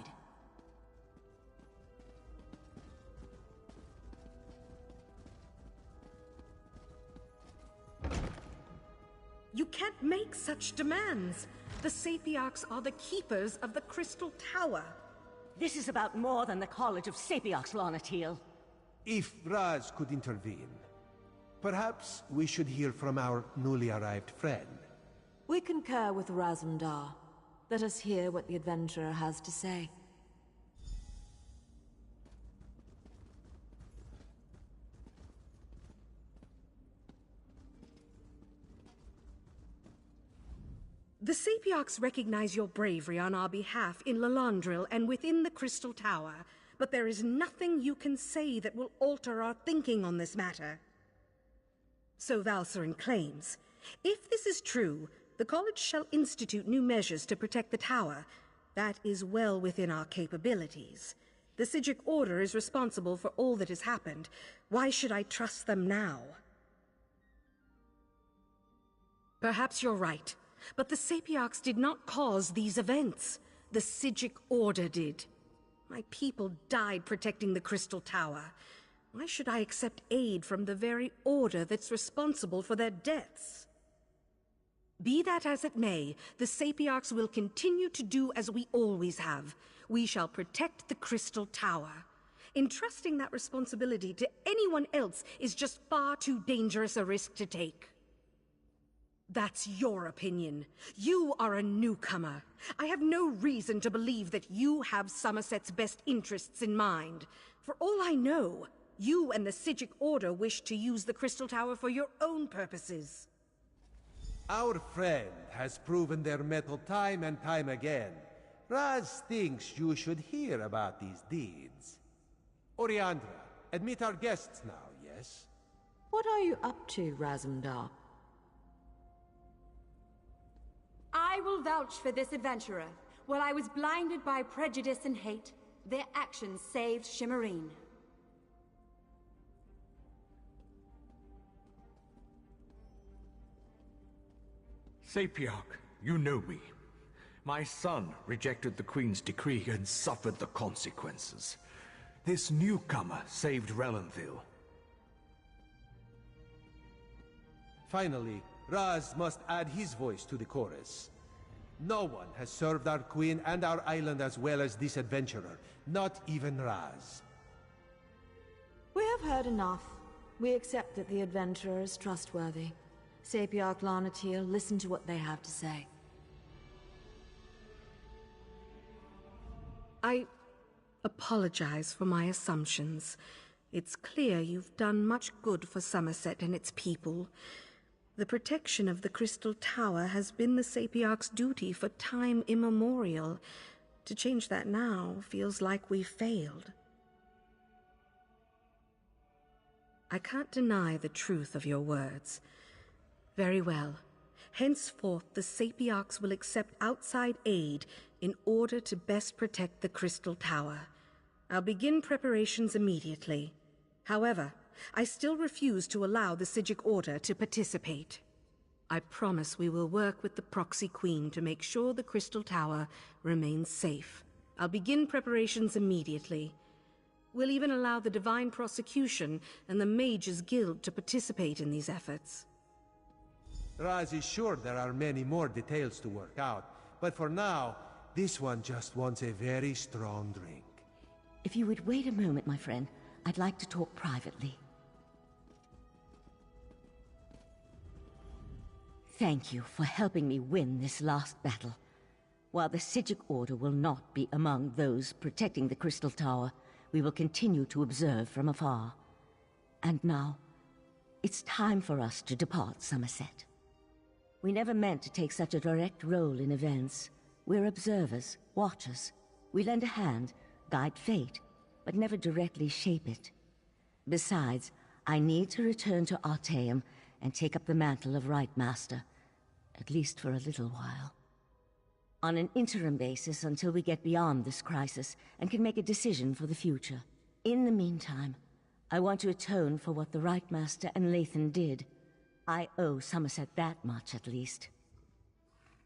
You can't make such demands. The Sapiarchs are the keepers of the Crystal Tower. This is about more than the College of Sapiarchs, Lanatil. If Raz could intervene, perhaps we should hear from our newly arrived friend. We concur with Razumdar. Let us hear what the adventurer has to say. The Sapiarchs recognize your bravery on our behalf in Lilandril and within the Crystal Tower, but there is nothing you can say that will alter our thinking on this matter. So Valcerin claims. If this is true, the College shall institute new measures to protect the tower. That is well within our capabilities. The Psijic Order is responsible for all that has happened. Why should I trust them now? Perhaps you're right, but the Sapiarchs did not cause these events. The Psijic Order did. My people died protecting the Crystal Tower. Why should I accept aid from the very Order that's responsible for their deaths? Be that as it may, the Sapiarchs will continue to do as we always have. We shall protect the Crystal Tower. Entrusting that responsibility to anyone else is just far too dangerous a risk to take. That's your opinion. You are a newcomer. I have no reason to believe that you have Somerset's best interests in mind. For all I know, you and the Psijic Order wish to use the Crystal Tower for your own purposes. Our friend has proven their mettle time and time again. Raz thinks you should hear about these deeds. Oriandra, admit our guests now, yes? What are you up to, Razumdar? I will vouch for this adventurer. While I was blinded by prejudice and hate, their actions saved Shimmerine. Sapiarch, you know me. My son rejected the Queen's decree and suffered the consequences. This newcomer saved Relenthil. Finally, Raz must add his voice to the chorus. No one has served our queen and our island as well as this adventurer, not even Raz. We have heard enough. We accept that the adventurer is trustworthy. Sapiarch Larnatil, listen to what they have to say. I apologize for my assumptions. It's clear you've done much good for Somerset and its people. The protection of the Crystal Tower has been the Sapiarch's duty for time immemorial. To change that now feels like we've failed. I can't deny the truth of your words. Very well. Henceforth, the Sapiarchs will accept outside aid in order to best protect the Crystal Tower. I'll begin preparations immediately. However, I still refuse to allow the Psijic Order to participate. I promise we will work with the Proxy Queen to make sure the Crystal Tower remains safe. I'll begin preparations immediately. We'll even allow the Divine Prosecution and the Mages Guild to participate in these efforts. Raz is sure there are many more details to work out, but for now, this one just wants a very strong drink. If you would wait a moment, my friend, I'd like to talk privately. Thank you for helping me win this last battle. While the Psijic Order will not be among those protecting the Crystal Tower, we will continue to observe from afar. And now, it's time for us to depart Somerset. We never meant to take such a direct role in events. We're observers, watchers. We lend a hand, guide fate, but never directly shape it. Besides, I need to return to Artaeum and take up the mantle of Rite Master, at least for a little while. On an interim basis until we get beyond this crisis and can make a decision for the future. In the meantime, I want to atone for what the Rite Master and Lathan did. I owe Somerset that much, at least.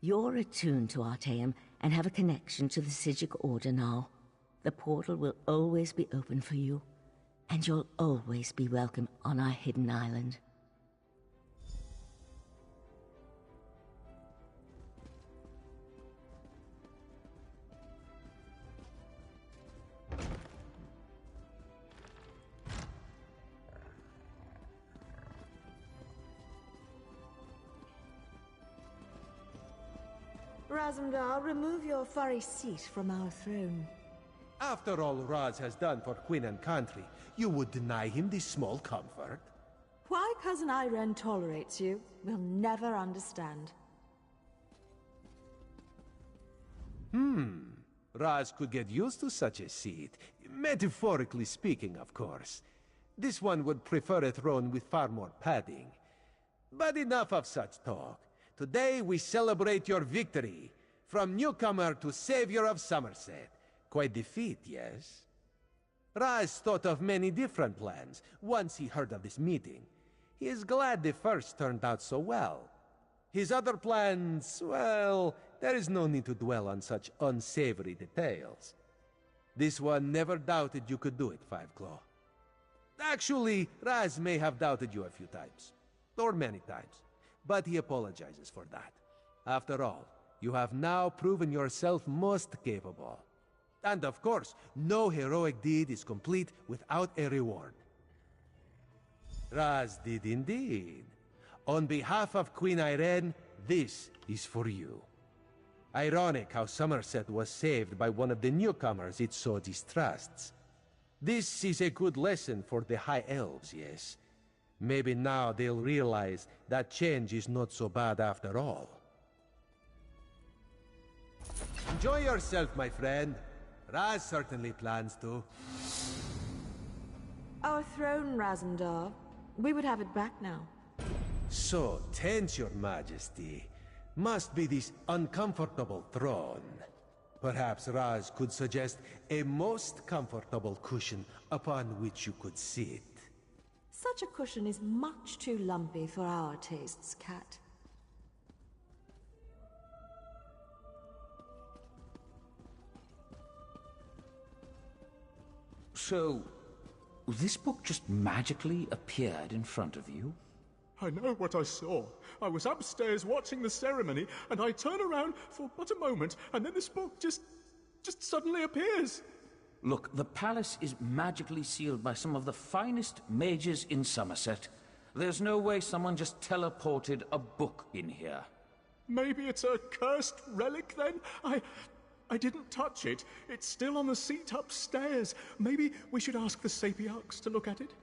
You're attuned to Artaeum and have a connection to the Psijic Order now. The portal will always be open for you, and you'll always be welcome on our hidden island. Razumdar, remove your furry seat from our throne. After all Raz has done for Queen and country, you would deny him this small comfort? Why Cousin Irene tolerates you, we'll never understand. Raz could get used to such a seat. Metaphorically speaking, of course. This one would prefer a throne with far more padding. But enough of such talk. Today we celebrate your victory. From newcomer to savior of Somerset. Quite the feat, yes? Raz thought of many different plans once he heard of this meeting. He is glad the first turned out so well. His other plans, well, there is no need to dwell on such unsavory details. This one never doubted you could do it, Fiveclaw. Actually, Raz may have doubted you a few times. Or many times. But he apologizes for that. After all, you have now proven yourself most capable. And of course, no heroic deed is complete without a reward. Raz did indeed. On behalf of Queen Irene, this is for you. Ironic how Somerset was saved by one of the newcomers it so distrusts. This is a good lesson for the High Elves, yes. Maybe now they'll realize that change is not so bad after all. Enjoy yourself, my friend. Raz certainly plans to. Our throne, Razumdar. We would have it back now. So tense, your majesty. Must be this uncomfortable throne. Perhaps Raz could suggest a most comfortable cushion upon which you could sit. Such a cushion is much too lumpy for our tastes, Cat. So, this book just magically appeared in front of you? I know what I saw. I was upstairs watching the ceremony, and I turn around for but a moment, and then this book just suddenly appears. Look, the palace is magically sealed by some of the finest mages in Somerset. There's no way someone just teleported a book in here. Maybe it's a cursed relic, then? I didn't touch it. It's still on the seat upstairs. Maybe we should ask the Sapiarchs to look at it?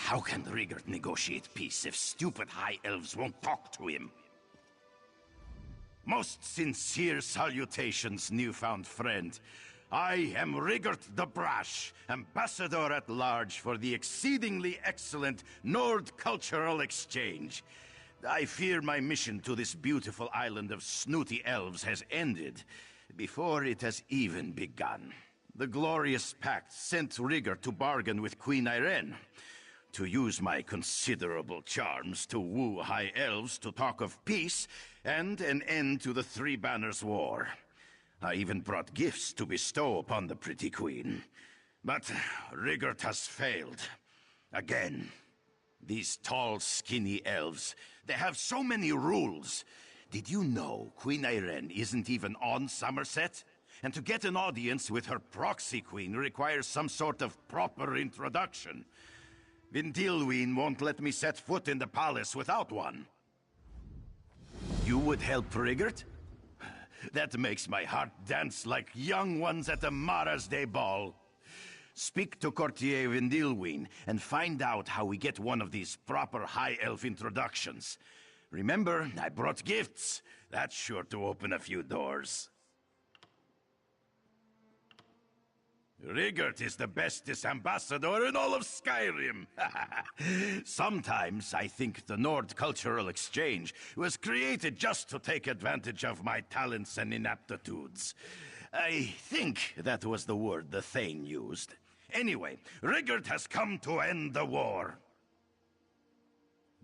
How can Rigert negotiate peace if stupid high elves won't talk to him? Most sincere salutations, newfound friend. I am Rigert the Brash, Ambassador at Large for the exceedingly excellent Nord Cultural Exchange. I fear my mission to this beautiful island of snooty elves has ended before it has even begun. The Glorious Pact sent Rigert to bargain with Queen Irene, to use my considerable charms to woo high elves to talk of peace and an end to the Three Banners War. I even brought gifts to bestow upon the pretty queen. But Rigert has failed. Again. These tall, skinny elves, they have so many rules. Did you know Queen Irene isn't even on Somerset? And to get an audience with her proxy queen requires some sort of proper introduction. Vindilwyn won't let me set foot in the palace without one. You would help Rigert? That makes my heart dance like young ones at a Mara's Day ball. Speak to Courtier Vindilwyn and find out how we get one of these proper high elf introductions. Remember, I brought gifts. That's sure to open a few doors. Rigert is the bestest ambassador in all of Skyrim. Sometimes I think the Nord Cultural Exchange was created just to take advantage of my talents and inaptitudes. I think that was the word the Thane used. Anyway, Rigert has come to end the war.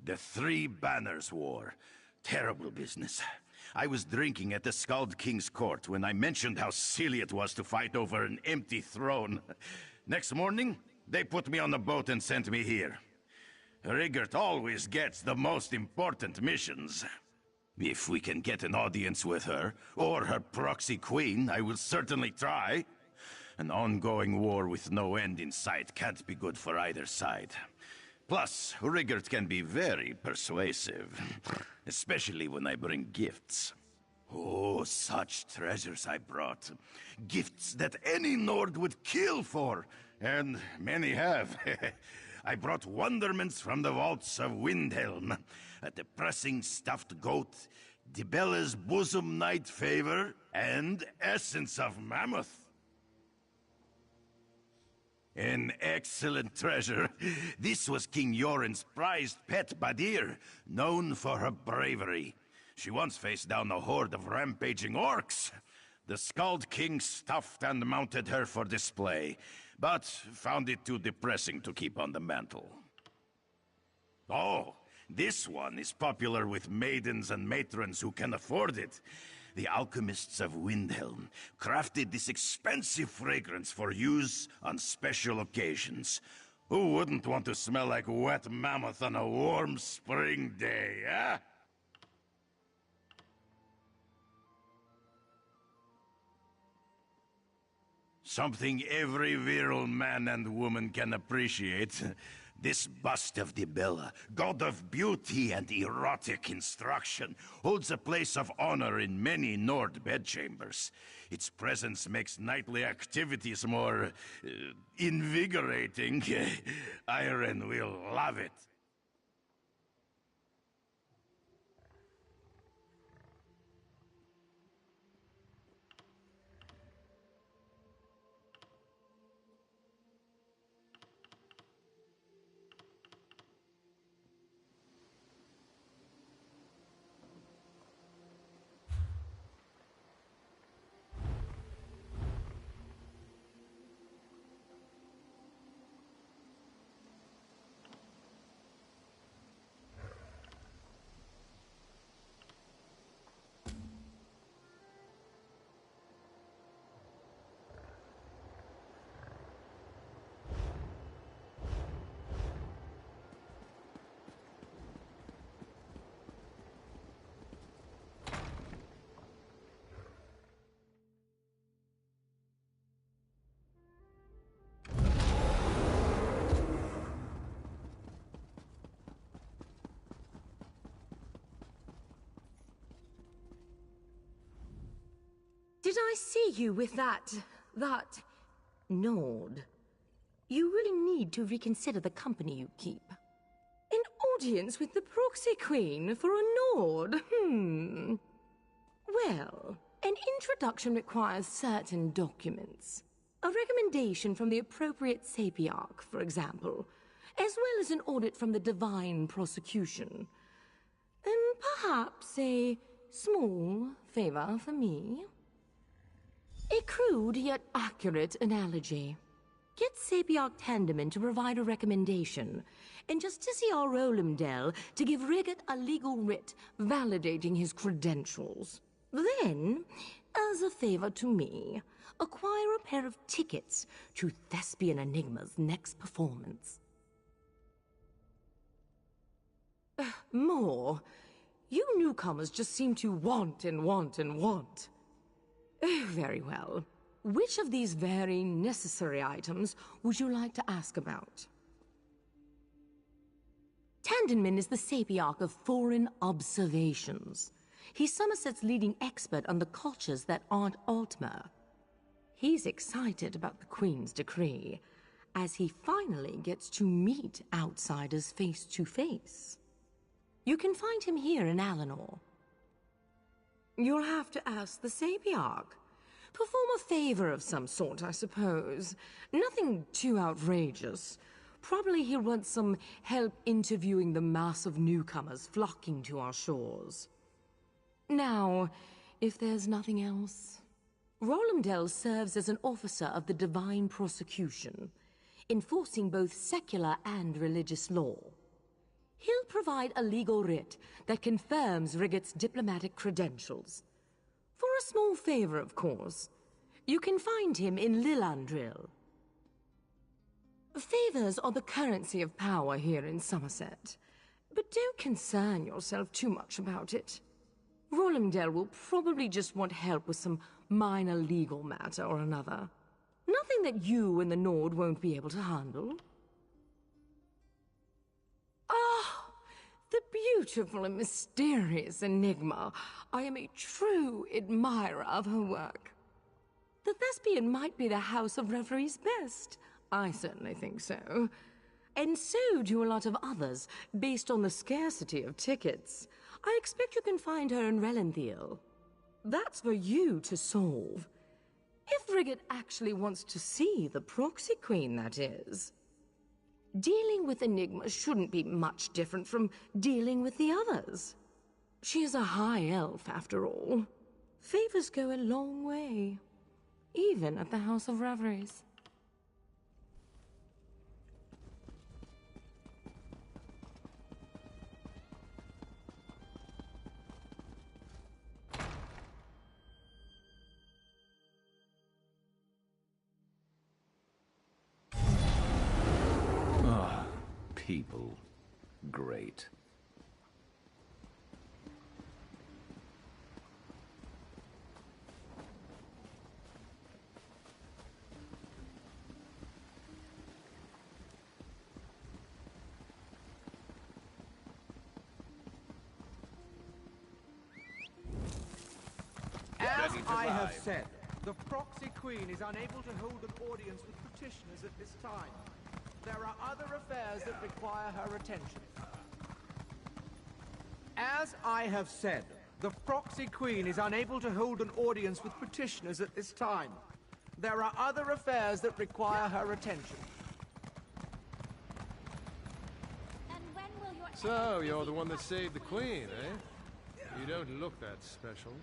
The Three Banners War. Terrible business. I was drinking at the Skald King's court when I mentioned how silly it was to fight over an empty throne. Next morning, they put me on a boat and sent me here. Rigert always gets the most important missions. If we can get an audience with her, or her proxy queen, I will certainly try. An ongoing war with no end in sight can't be good for either side. Plus, Rigert can be very persuasive, especially when I bring gifts. Oh, such treasures I brought. Gifts that any Nord would kill for, and many have. I brought wonderments from the vaults of Windhelm, a depressing stuffed goat, Dibella's bosom knight favor, and essence of mammoth. An excellent treasure. This was King Yoren's prized pet, Badir, known for her bravery. She once faced down a horde of rampaging orcs. The Skald King stuffed and mounted her for display, but found it too depressing to keep on the mantle. Oh, this one is popular with maidens and matrons who can afford it. The alchemists of Windhelm crafted this expensive fragrance for use on special occasions. Who wouldn't want to smell like wet mammoth on a warm spring day, eh? Something every virile man and woman can appreciate. This bust of Dibella, god of beauty and erotic instruction, holds a place of honor in many Nord bedchambers. Its presence makes nightly activities more invigorating. Irene will love it. Did I see you with that Nord? You really need to reconsider the company you keep. An audience with the Proxy Queen for a Nord? Well, an introduction requires certain documents. A recommendation from the appropriate Sapiarch, for example, as well as an audit from the Divine Prosecution. And perhaps a small favor for me. A crude yet accurate analogy. Get Sapiarch Tandeman to provide a recommendation, and Justiciar Rolamdel to give Rigott a legal writ validating his credentials. Then, as a favor to me, acquire a pair of tickets to Thespian Enigma's next performance. More. You newcomers just seem to want and want and want. Very well. Which of these very necessary items would you like to ask about? Tandenman is the Sapiarch of Foreign Observations. He's Somerset's leading expert on the cultures that aren't Altmer. He's excited about the Queen's decree, as he finally gets to meet outsiders face to face. You can find him here in Alinor. You'll have to ask the Sapiarch. Perform a favor of some sort, I suppose. Nothing too outrageous. Probably he'll want some help interviewing the mass of newcomers flocking to our shores. Now, if there's nothing else, Rolamdel serves as an officer of the Divine Prosecution, enforcing both secular and religious law. He'll provide a legal writ that confirms Rigott's diplomatic credentials. For a small favor, of course. You can find him in Lilandril. Favors are the currency of power here in Somerset, but don't concern yourself too much about it. Rolamdel will probably just want help with some minor legal matter or another. Nothing that you and the Nord won't be able to handle. The beautiful and mysterious Enigma. I am a true admirer of her work. The Thespian might be the House of Reveries best. I certainly think so. And so do a lot of others, based on the scarcity of tickets. I expect you can find her in Relenthiel. That's for you to solve. If Rigott actually wants to see the Proxy Queen, that is. Dealing with Enigma shouldn't be much different from dealing with the others. She is a high elf, after all. Favors go a long way, even at the House of Reveries. People. Great. As I have said, the Proxy Queen is unable to hold an audience with petitioners at this time. There are other affairs that require her attention. As I have said, the Proxy Queen is unable to hold an audience with petitioners at this time. There are other affairs that require her attention. So, you're the one that saved the Queen, eh? You don't look that special.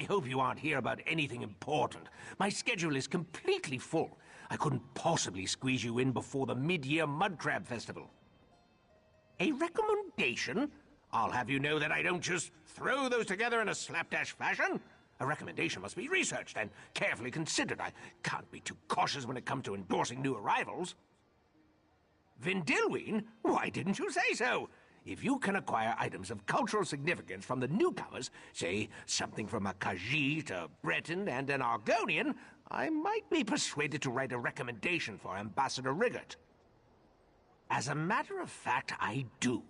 I hope you aren't here about anything important. My schedule is completely full. I couldn't possibly squeeze you in before the mid-year Mud Crab Festival. A recommendation? I'll have you know that I don't just throw those together in a slapdash fashion. A recommendation must be researched and carefully considered. I can't be too cautious when it comes to endorsing new arrivals. Vindilween? Why didn't you say so? If you can acquire items of cultural significance from the newcomers, say something from a Khajiit, a Breton, and an Argonian, I might be persuaded to write a recommendation for Ambassador Rigurt. As a matter of fact, I do.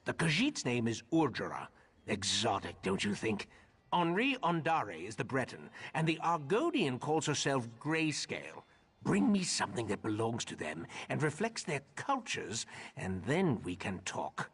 The Khajiit's name is Urjara. Exotic, don't you think? Henri Ondare is the Breton, and the Argonian calls herself Grayscale. Bring me something that belongs to them and reflects their cultures, and then we can talk.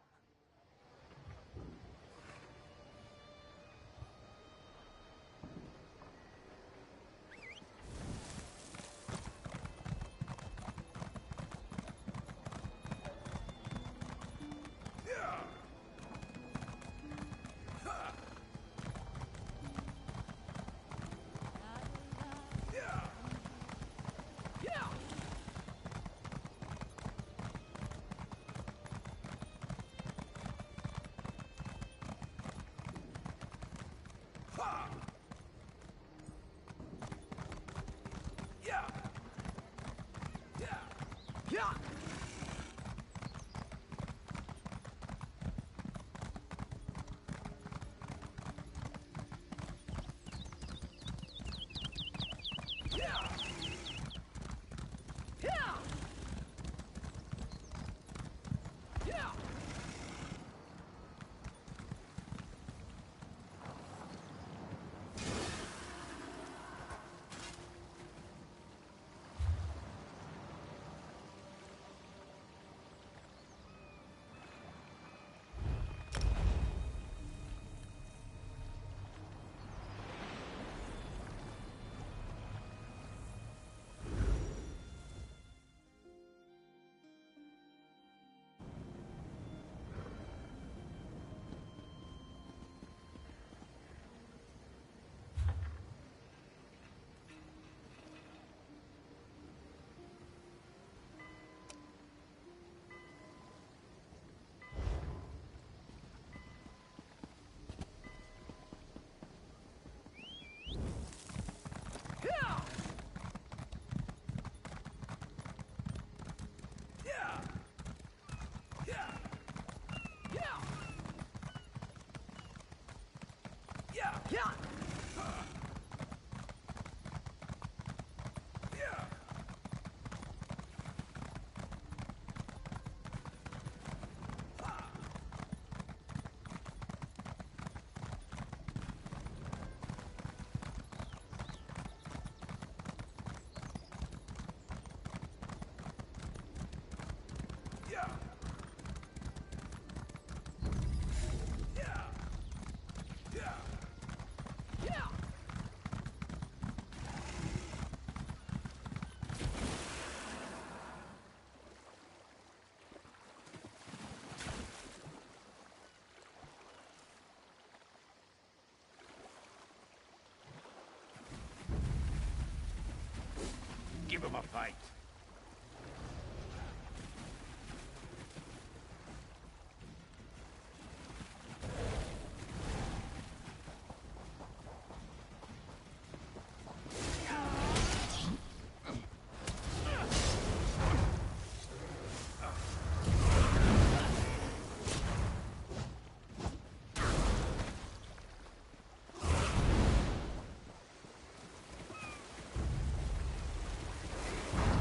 Give him a fight.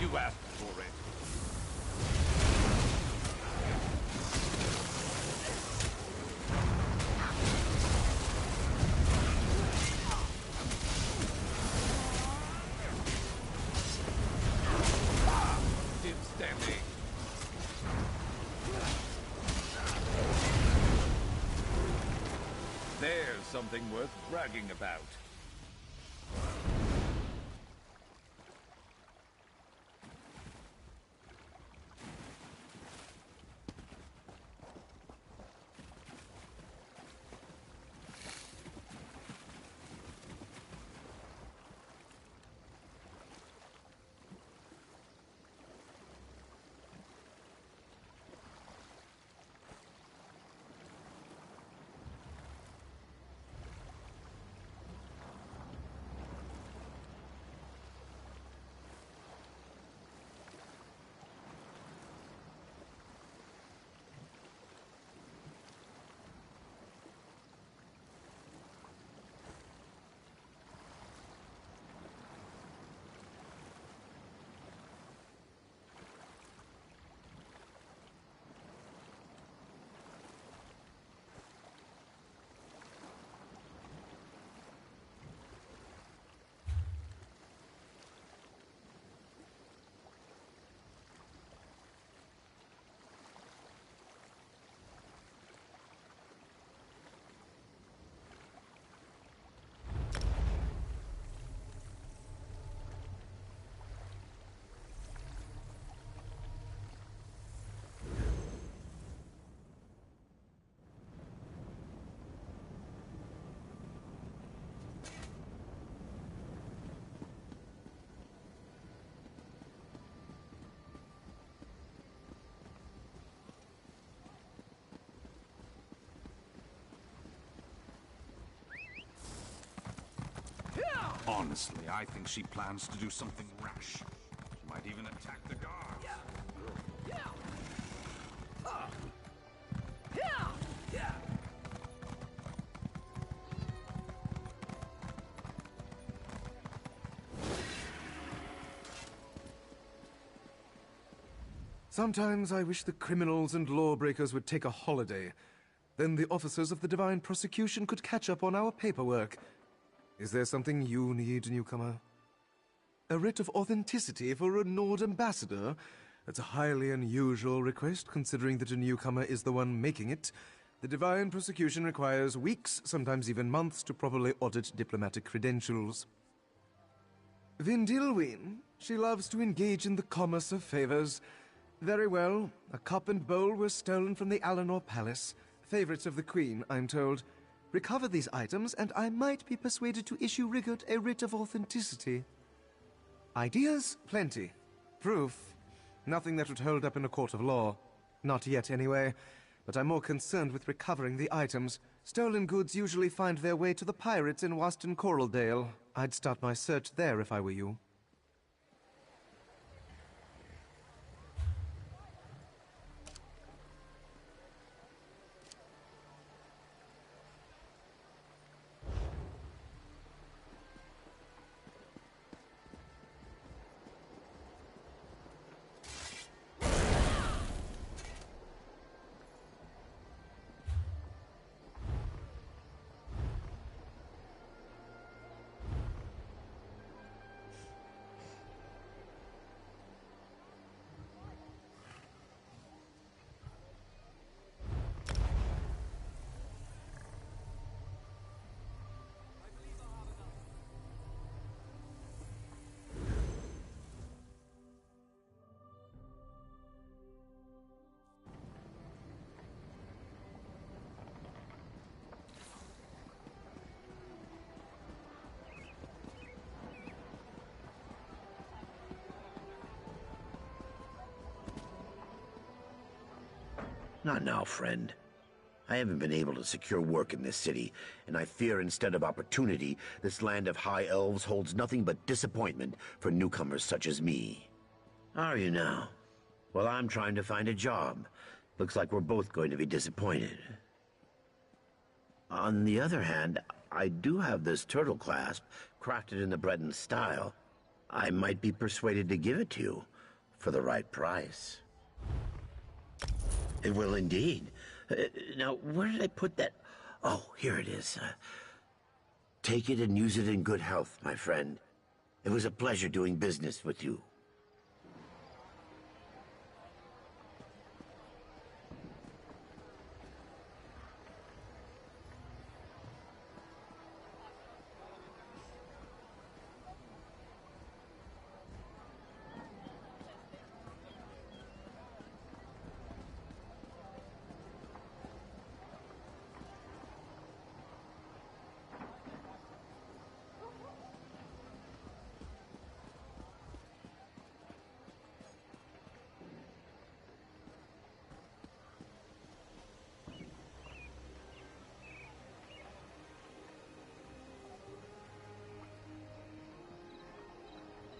You asked for it. Still standing. There's something worth bragging about. Honestly, I think she plans to do something rash. She might even attack the guards. Sometimes I wish the criminals and lawbreakers would take a holiday. Then the officers of the Divine Prosecution could catch up on our paperwork. Is there something you need, newcomer? A writ of authenticity for a Nord ambassador? That's a highly unusual request, considering that a newcomer is the one making it. The Divine Prosecution requires weeks, sometimes even months, to properly audit diplomatic credentials. Vindilwyn, she loves to engage in the commerce of favors. Very well. A cup and bowl were stolen from the Alinor Palace. Favorites of the Queen, I'm told. Recover these items, and I might be persuaded to issue Rigurd a writ of authenticity. Ideas? Plenty. Proof? Nothing that would hold up in a court of law. Not yet, anyway. But I'm more concerned with recovering the items. Stolen goods usually find their way to the pirates in Waston Coraldale. I'd start my search there if I were you. Not now, friend. I haven't been able to secure work in this city, and I fear instead of opportunity, this land of high elves holds nothing but disappointment for newcomers such as me. How are you now? Well, I'm trying to find a job. Looks like we're both going to be disappointed. On the other hand, I do have this turtle clasp, crafted in the Breton style. I might be persuaded to give it to you, for the right price. It will indeed. Now, where did I put that? Oh, here it is. Take it and use it in good health, my friend. It was a pleasure doing business with you.